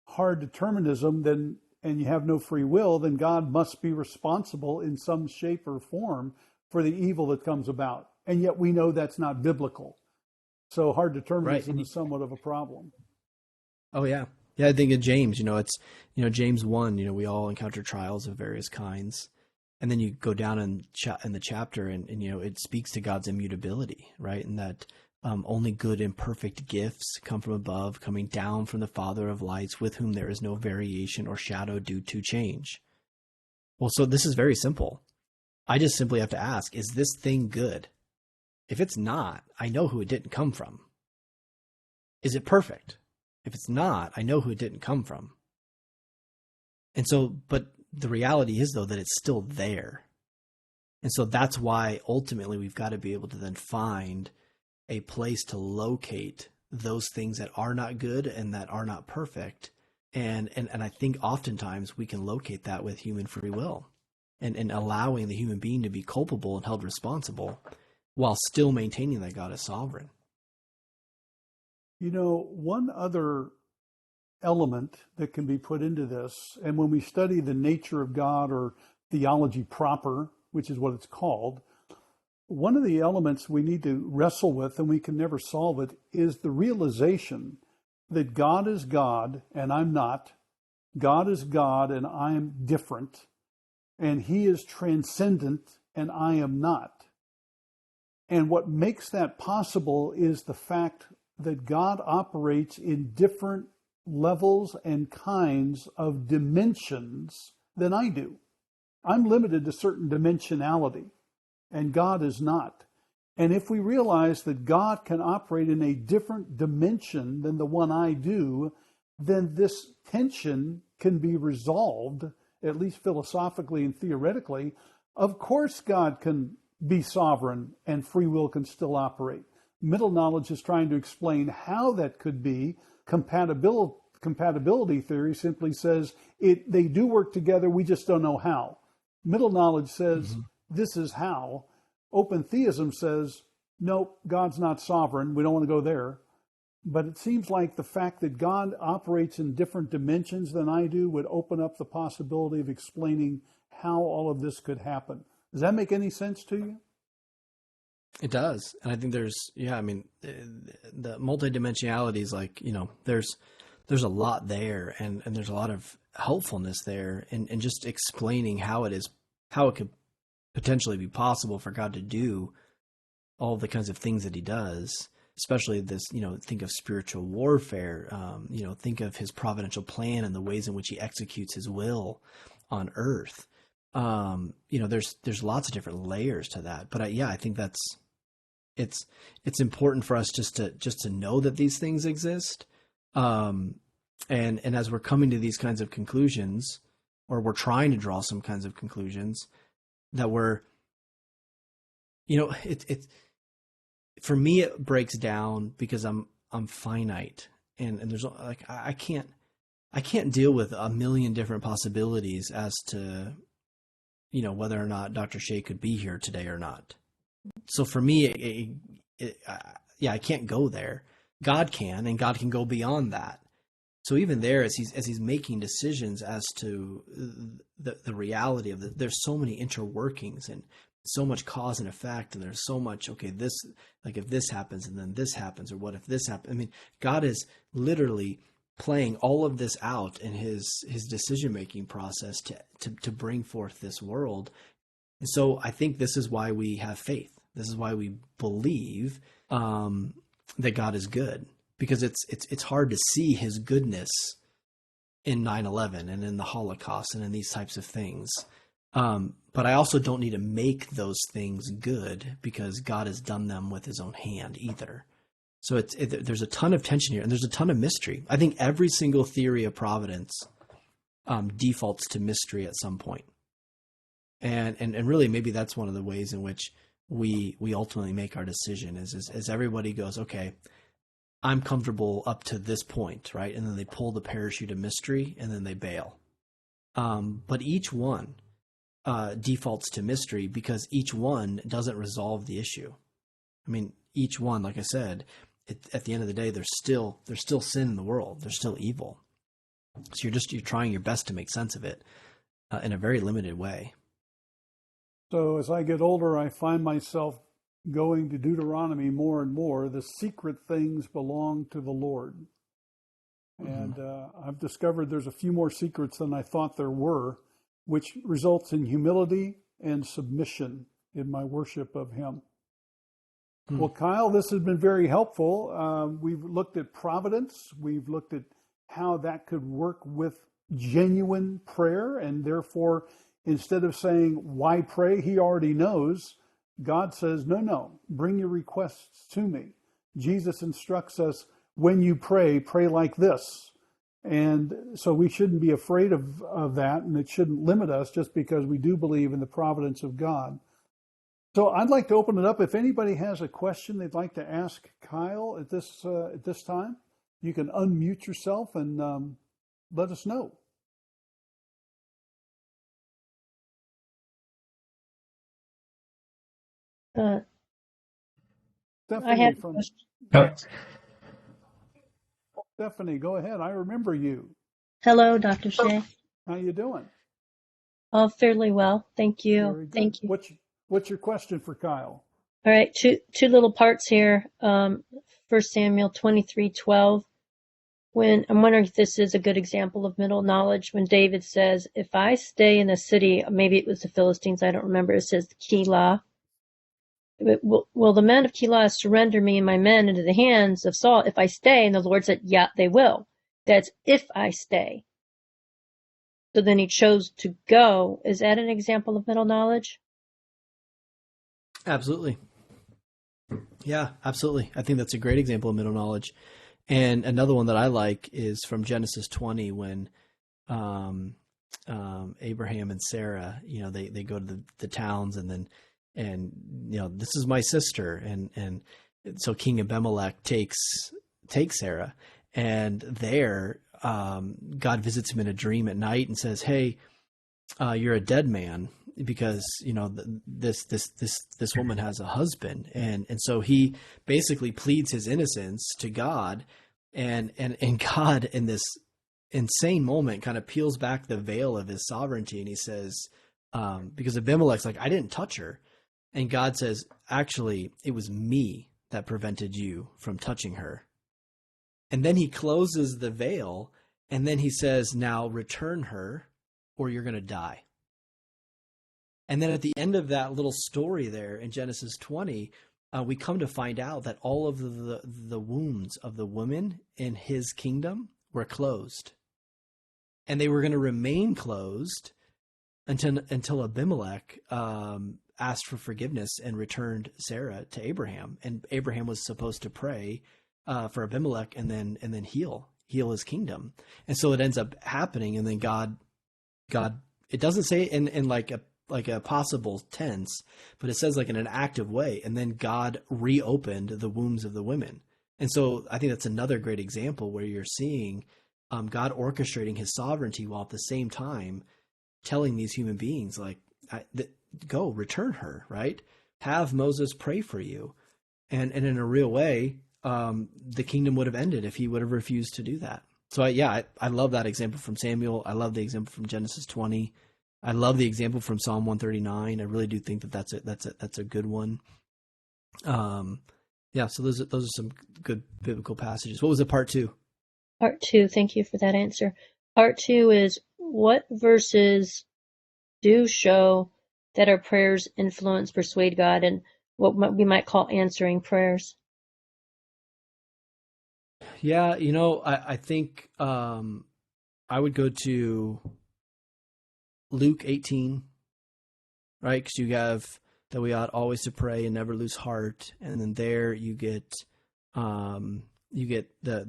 hard determinism, then and you have no free will, then God must be responsible in some shape or form for the evil that comes about. And yet we know that's not biblical. So hard determinism is somewhat of a problem. Oh, yeah. Yeah, I think of James, it's, James 1, we all encounter trials of various kinds. And then you go down in the chapter and it speaks to God's immutability, right? And that only good and perfect gifts come from above, coming down from the Father of lights, with whom there is no variation or shadow due to change. Well, so this is very simple. I just simply have to ask, is this thing good? If it's not, I know who it didn't come from. Is it perfect? If it's not, I know who it didn't come from. And so, but the reality is, though, that it's still there. And so that's why ultimately we've got to be able to then find a place to locate those things that are not good and that are not perfect. And I think oftentimes we can locate that with human free will and allowing the human being to be culpable and held responsible while still maintaining that God is sovereign. One other element that can be put into this, and when we study the nature of God, or theology proper, which is what it's called, one of the elements we need to wrestle with, and we can never solve it, is the realization that God is God and I'm not. God is God and I am different. And he is transcendent and I am not. And what makes that possible is the fact that God operates in different levels and kinds of dimensions than I do. I'm limited to certain dimensionality, and God is not. And if we realize that God can operate in a different dimension than the one I do, then this tension can be resolved, at least philosophically and theoretically. Of course, God can be sovereign and free will can still operate. Middle knowledge is trying to explain how that could be. Compatibility theory simply says they do work together, we just don't know how. Middle knowledge says this is how. Open theism says, nope, God's not sovereign, we don't want to go there. But it seems like the fact that God operates in different dimensions than I do would open up the possibility of explaining how all of this could happen. Does that make any sense to you? It does. And I think there's, the multidimensionality is like, there's a lot there, and there's a lot of helpfulness there in just explaining how it could potentially be possible for God to do all the kinds of things that he does, especially this, think of spiritual warfare, think of his providential plan and the ways in which he executes his will on earth. There's lots of different layers to that, but I think it's important for us just to know that these things exist. And as we're coming to these kinds of conclusions, or we're trying to draw some kinds of conclusions, that we're, for me, it breaks down because I'm finite, and there's like, I can't deal with a million different possibilities as to, whether or not Dr. Chay could be here today or not. So for me, I can't go there. God can, and God can go beyond that. So even there, as he's making decisions as to the reality of there's so many interworkings and so much cause and effect, and there's so much, this, like if this happens and then this happens, or what if this happens? I mean, God is literally playing all of this out in his decision-making process to bring forth this world. And so I think this is why we have faith. This is why we believe that God is good, because it's hard to see his goodness in 9/11 and in the Holocaust and in these types of things. But I also don't need to make those things good, because God has done them with his own hand either. So there's a ton of tension here, and there's a ton of mystery. I think every single theory of providence defaults to mystery at some point. And really, maybe that's one of the ways in which we ultimately make our decision is everybody goes, okay, I'm comfortable up to this point, right? And then they pull the parachute of mystery, and then they bail. But each one defaults to mystery because each one doesn't resolve the issue. I mean, each one, like I said, at the end of the day, there's still sin in the world. There's still evil. So you're trying your best to make sense of it in a very limited way. So as I get older, I find myself going to Deuteronomy more and more. The secret things belong to the Lord. And I've discovered there's a few more secrets than I thought there were, which results in humility and submission in my worship of him. Well, Kyle, this has been very helpful. We've looked at providence. We've looked at how that could work with genuine prayer, and therefore, instead of saying, why pray? He already knows. God says, no, bring your requests to me. Jesus instructs us, when you pray like this. And so we shouldn't be afraid of that, and it shouldn't limit us just because we do believe in the providence of God. So I'd like to open it up. If anybody has a question they'd like to ask Kyle at this time, you can unmute yourself and let us know. I have a question. Stephanie, go ahead. I remember you. Hello, Dr. Chay. How you doing? Fairly well. Thank you. Very good. Thank you. What's your question for Kyle? All right, two little parts here. 1 Samuel 23:12. When I'm wondering if this is a good example of middle knowledge, when David says, if I stay in a city, maybe it was the Philistines, I don't remember, it says Keilah. will the men of Keilah surrender me and my men into the hands of Saul if I stay? And the Lord said, yeah, they will. That's if I stay. So then he chose to go. Is that an example of middle knowledge? Absolutely. Yeah, absolutely. I think that's a great example of middle knowledge. And another one that I like is from Genesis 20 when Abraham and Sarah, they go to the towns and this is my sister. And so King Abimelech takes Sarah, and there God visits him in a dream at night and says, hey, you're a dead man because this woman has a husband, and so he basically pleads his innocence to God, and God in this insane moment kind of peels back the veil of his sovereignty, and he says, because Abimelech's like, I didn't touch her, and God says, actually it was me that prevented you from touching her. And then he closes the veil, and then he says, now return her or you're going to die. And then at the end of that little story there in Genesis 20, we come to find out that all of the wombs of the women in his kingdom were closed. And they were going to remain closed until Abimelech asked for forgiveness and returned Sarah to Abraham. And Abraham was supposed to pray for Abimelech and then heal his kingdom. And so it ends up happening, and then God, it doesn't say in like a possible tense, but it says like in an active way. And then God reopened the wombs of the women. And so I think that's another great example where you're seeing God orchestrating his sovereignty while at the same time telling these human beings like, go return her, right? Have Moses pray for you. And in a real way, the kingdom would have ended if he would have refused to do that. So I love that example from Samuel. I love the example from Genesis 20. I love the example from Psalm 139. I really do think that's a good one. So those are some good biblical passages. What was it, part 2? Part 2, thank you for that answer. Part 2 is, what verses do show that our prayers influence, persuade God, and what we might call answering prayers? Yeah, I think I would go to Luke 18, right? Because you have that we ought always to pray and never lose heart, and then there you get the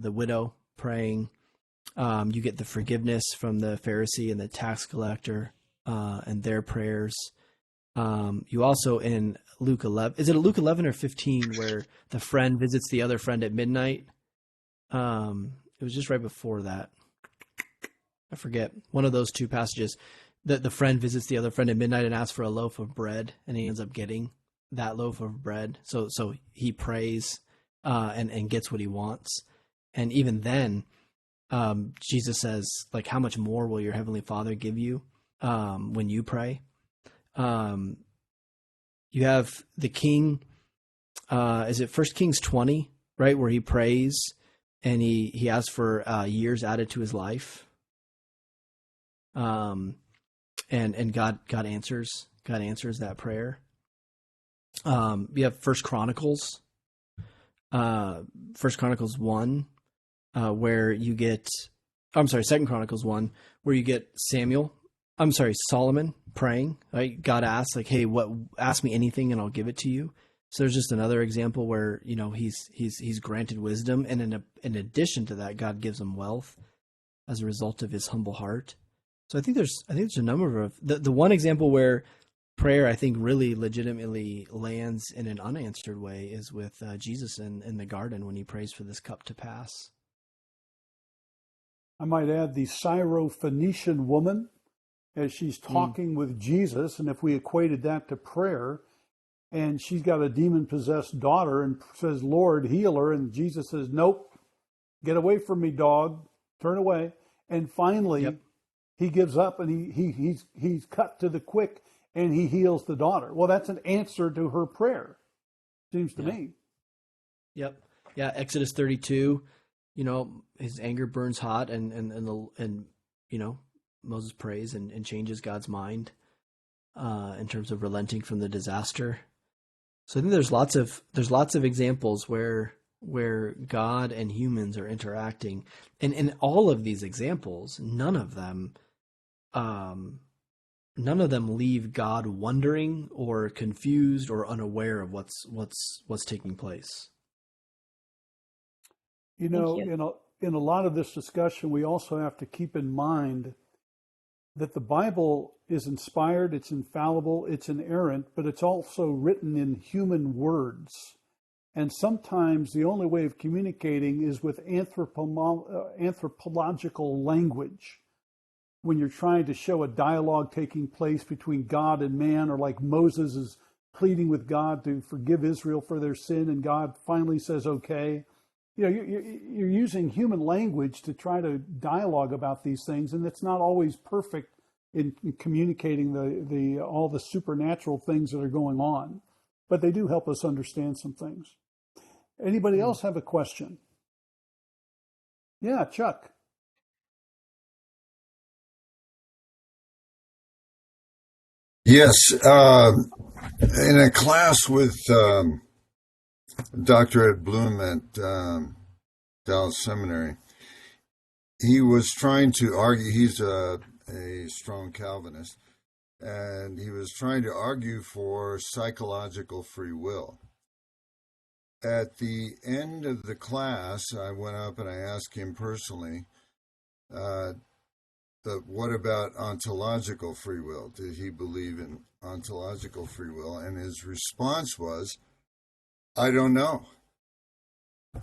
widow praying, you get the forgiveness from the Pharisee and the tax collector and their prayers. You also in Luke 11, is it Luke 11 or 15 where the friend visits the other friend at midnight? It was just right before that. I forget. One of those two passages. The friend visits the other friend at midnight and asks for a loaf of bread, and he ends up getting that loaf of bread. So he prays and gets what he wants. And even then, Jesus says, like, how much more will your heavenly Father give you when you pray? You have the king. Is it 1 Kings 20, right, where he prays and he asks for years added to his life. And God answers that prayer. You have First Chronicles 1, where you get, Second Chronicles 1, where you get Solomon praying, right? God asks, like, hey, ask me anything and I'll give it to you. So there's just another example where, he's granted wisdom. And in addition to that, God gives him wealth as a result of his humble heart. So I think there's a number of the one example where prayer, I think, really legitimately lands in an unanswered way is with Jesus in the garden when he prays for this cup to pass. I might add the Syro-Phoenician woman as she's talking with Jesus, and if we equated that to prayer, and she's got a demon-possessed daughter and says, Lord, heal her, and Jesus says, nope, get away from me, dog, turn away. And finally, he gives up and he's cut to the quick and he heals the daughter. Well, that's an answer to her prayer, seems to me. Yep. Yeah, Exodus 32, his anger burns hot and Moses prays and changes God's mind in terms of relenting from the disaster. So I think there's lots of examples where God and humans are interacting, and in all of these examples, none of them leave God wondering or confused or unaware of what's taking place. You Thank know, you. in a lot of this discussion, we also have to keep in mind that the Bible is inspired, it's infallible, it's inerrant, but it's also written in human words. And sometimes the only way of communicating is with anthropological language. When you're trying to show a dialogue taking place between God and man, or like Moses is pleading with God to forgive Israel for their sin, and God finally says, okay. You know, you're using human language to try to dialogue about these things, and it's not always perfect in communicating the all the supernatural things that are going on, but they do help us understand some things. Anybody Hmm. else have a question? Yeah, Chuck. Yes, in a class with Dr. Ed Bloom at Dallas Seminary, he was trying to argue, he's a strong Calvinist, and he was trying to argue for psychological free will. At the end of the class, I went up and I asked him personally, uh, what about ontological free will? Did he believe in ontological free will? And his response was, I don't know.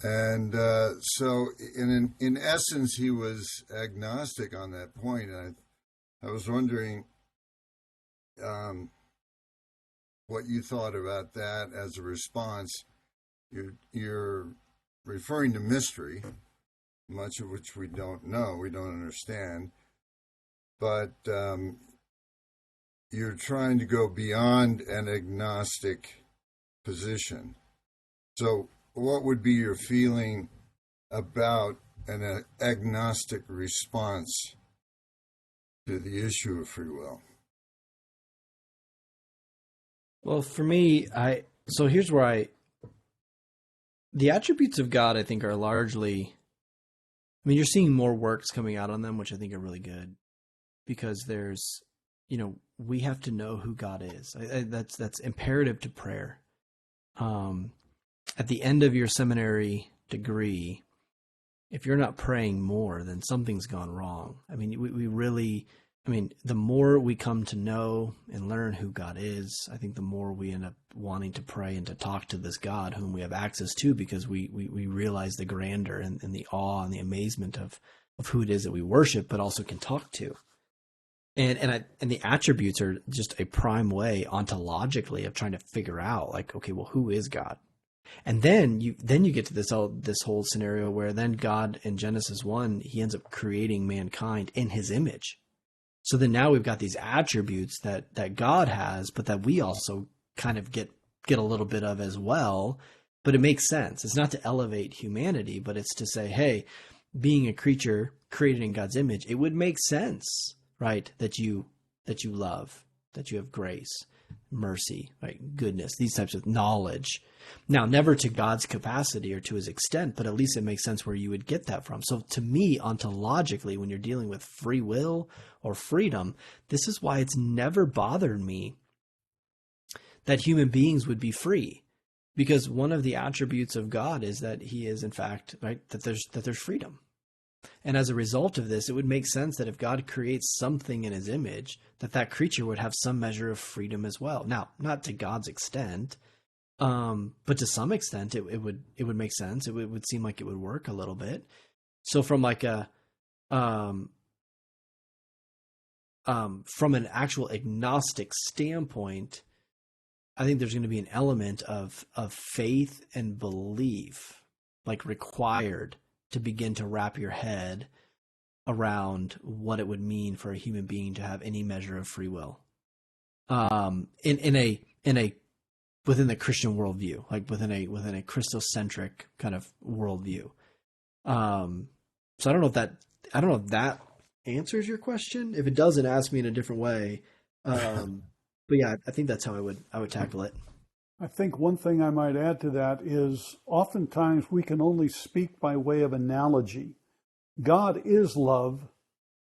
And so, in essence, he was agnostic on that point. And I was wondering what you thought about that as a response. You're referring to mystery, much of which we don't know, we don't understand, but you're trying to go beyond an agnostic position. So, what would be your feeling about an agnostic response to the issue of free will? Well, for me, here's where the attributes of God, I think, are largely, I mean, you're seeing more works coming out on them, which I think are really good, because we have to know who God is. That's imperative to prayer. At the end of your seminary degree, if you're not praying more, then something's gone wrong. I mean, the more we come to know and learn who God is, I think the more we end up wanting to pray and to talk to this God whom we have access to, because we realize the grandeur and the awe and the amazement of who it is that we worship, but also can talk to. And the attributes are just a prime way ontologically of trying to figure out, like, okay, well, who is God? And then you get to this whole scenario where then God in Genesis 1, he ends up creating mankind in his image. So then now we've got these attributes that God has, but that we also kind of get a little bit of as well. But it makes sense. It's not to elevate humanity, but it's to say, hey, being a creature created in God's image, it would make sense, right? That you love, that you have grace, mercy, right? Goodness, these types of knowledge. Now, never to God's capacity or to his extent, but at least it makes sense where you would get that from. So to me, ontologically, when you're dealing with free will or freedom, this is why it's never bothered me that human beings would be free. Because one of the attributes of God is that he is, in fact, right, that there's freedom. And as a result of this, it would make sense that if God creates something in his image, that creature would have some measure of freedom as well. Now, not to God's extent, but to some extent, it would make sense. It would seem like it would work a little bit. So from like from an actual agnostic standpoint, I think there's going to be an element of faith and belief, like, required to begin to wrap your head around what it would mean for a human being to have any measure of free will. In a within the Christian worldview, like within a Christocentric kind of worldview. So I don't know if that answers your question. If it doesn't, ask me in a different way. But yeah, I think that's how I would tackle it. I think one thing I might add to that is oftentimes we can only speak by way of analogy. God is love,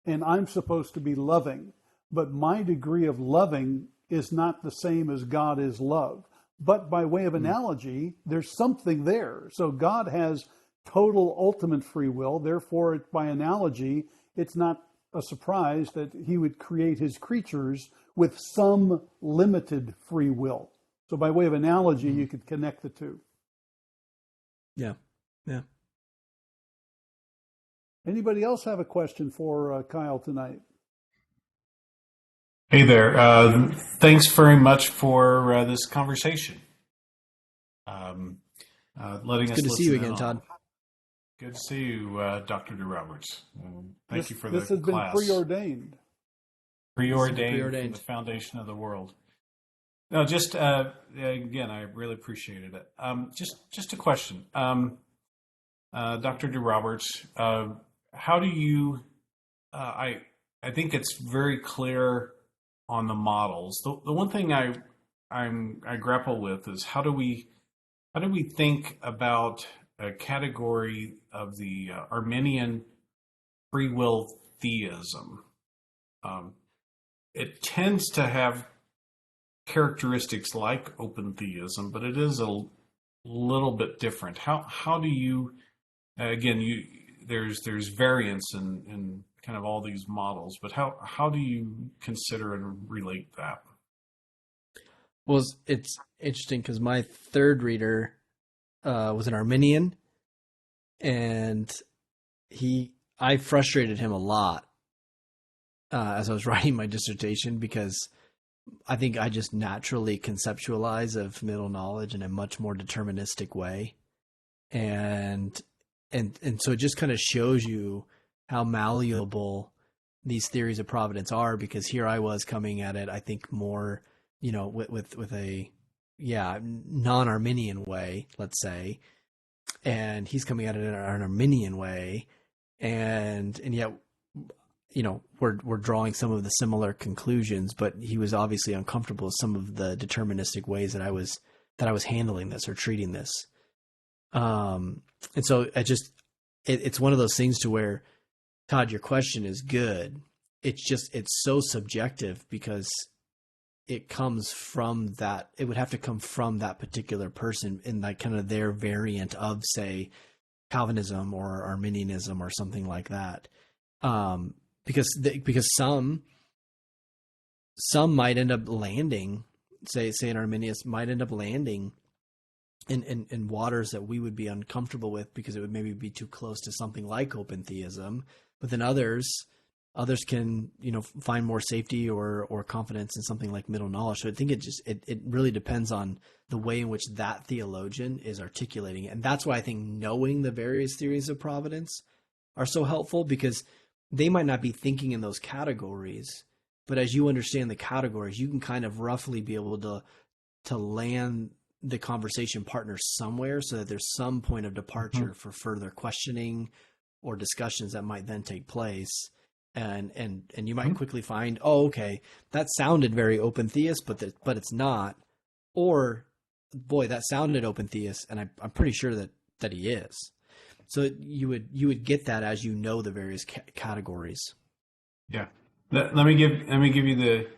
and I'm supposed to be loving, but my degree of loving is not the same as God is love. But by way of analogy, there's something there. So God has total ultimate free will. Therefore, by analogy, it's not a surprise that he would create his creatures with some limited free will. So by way of analogy, you could connect the two. Yeah. Yeah. Anybody else have a question for Kyle tonight? Hey there. Thanks very much for this conversation. Letting us Good to see listen you in again, on. Todd. Good to see you, Dr. DiRoberts. Thank you for This the has been class. preordained. Preordained from the foundation of the world. No, just again, I really appreciated it. Just a question, Dr. DiRoberts. How do you? I think it's very clear on the models. The one thing I grapple with is how do we think about a category of the Arminian free will theism? It tends to have characteristics like open theism, but it is a little bit different. How do you there's variance in kind of all these models, but how do you consider and relate that? Well, it's interesting because my third reader was an Arminian, and I frustrated him a lot as I was writing my dissertation, because I think I just naturally conceptualize of middle knowledge in a much more deterministic way. And so it just kind of shows you how malleable these theories of providence are, because here I was coming at it, I think, more, with a non-Arminian way, let's say, and he's coming at it in an Arminian way, and yet, we're drawing some of the similar conclusions, but he was obviously uncomfortable with some of the deterministic ways that I was handling this or treating this. And so it's one of those things to where, Todd, your question is good. It's so subjective, because it comes from that. It would have to come from that particular person in like kind of their variant of, say, Calvinism or Arminianism or something like that. Because some might end up landing, say an Arminius might end up landing in waters that we would be uncomfortable with, because it would maybe be too close to something like open theism. But then others can, find more safety or confidence in something like middle knowledge. So I think it really depends on the way in which that theologian is articulating it. And that's why I think knowing the various theories of providence are so helpful, because they might not be thinking in those categories, but as you understand the categories, you can kind of roughly be able to land the conversation partner somewhere, so that there's some point of departure for further questioning or discussions that might then take place. And you might quickly find, oh, okay, that sounded very open theist, but it's not. Or, boy, that sounded open theist, and I'm pretty sure that he is. So you would get that as you know the various categories. Yeah. Let me give you the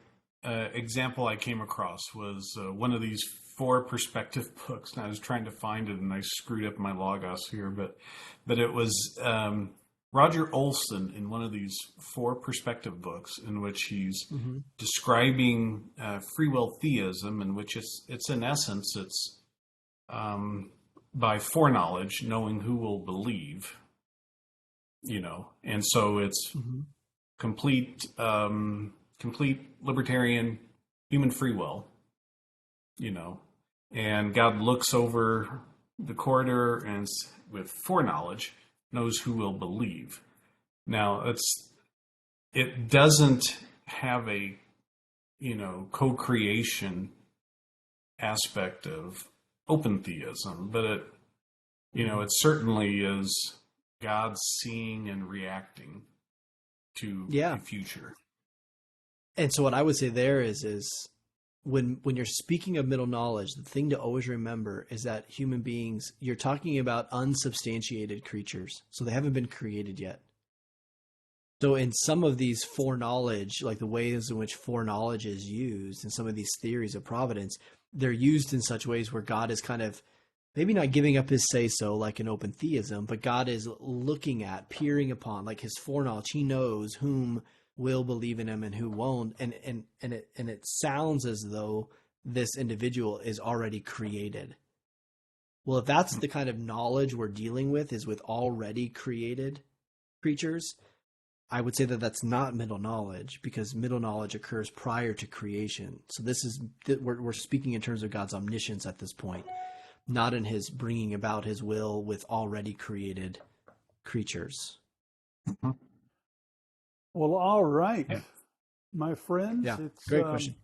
example I came across was one of these 4 perspective books. And I was trying to find it, and I screwed up my logos here, but it was Roger Olson in one of these 4 perspective books, in which he's describing free will theism, in which it's in essence it's by foreknowledge, knowing who will believe, and so it's complete libertarian human free will, and God looks over the corridor and with foreknowledge knows who will believe. Now it doesn't have a co-creation aspect of open theism, but it certainly is God seeing and reacting to the future. And so what I would say there is when you're speaking of middle knowledge, the thing to always remember is that human beings, you're talking about unsubstantiated creatures, so they haven't been created yet. So in some of these foreknowledge, like the ways in which foreknowledge is used in some of these theories of providence, they're used in such ways where God is kind of maybe not giving up his say-so like in open theism, but God is looking at, peering upon, like his foreknowledge. He knows whom will believe in him and who won't. And it sounds as though this individual is already created. Well, if that's the kind of knowledge we're dealing with, is with already created creatures, I would say that that's not middle knowledge, because middle knowledge occurs prior to creation. So we're speaking in terms of God's omniscience at this point, not in his bringing about his will with already created creatures. Well, all right, my friends. Yeah, great question.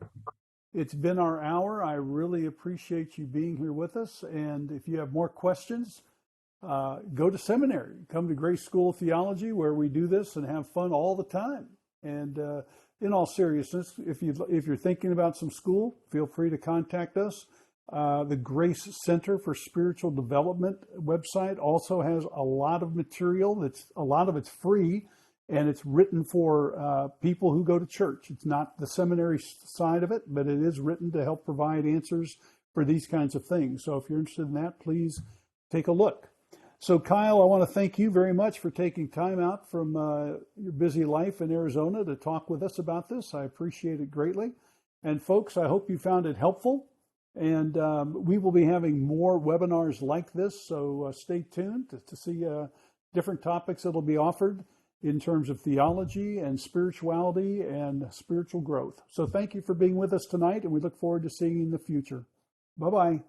It's been our hour. I really appreciate you being here with us. And if you have more questions, go to seminary. Come to Grace School of Theology, where we do this and have fun all the time. And in all seriousness, if you're thinking about some school, feel free to contact us. The Grace Center for Spiritual Development website also has a lot of material. A lot of it's free, and it's written for people who go to church. It's not the seminary side of it, but it is written to help provide answers for these kinds of things. So if you're interested in that, please take a look. So Kyle, I want to thank you very much for taking time out from your busy life in Arizona to talk with us about this. I appreciate it greatly. And folks, I hope you found it helpful. And we will be having more webinars like this, so stay tuned to see different topics that will be offered in terms of theology and spirituality and spiritual growth. So thank you for being with us tonight, and we look forward to seeing you in the future. Bye-bye.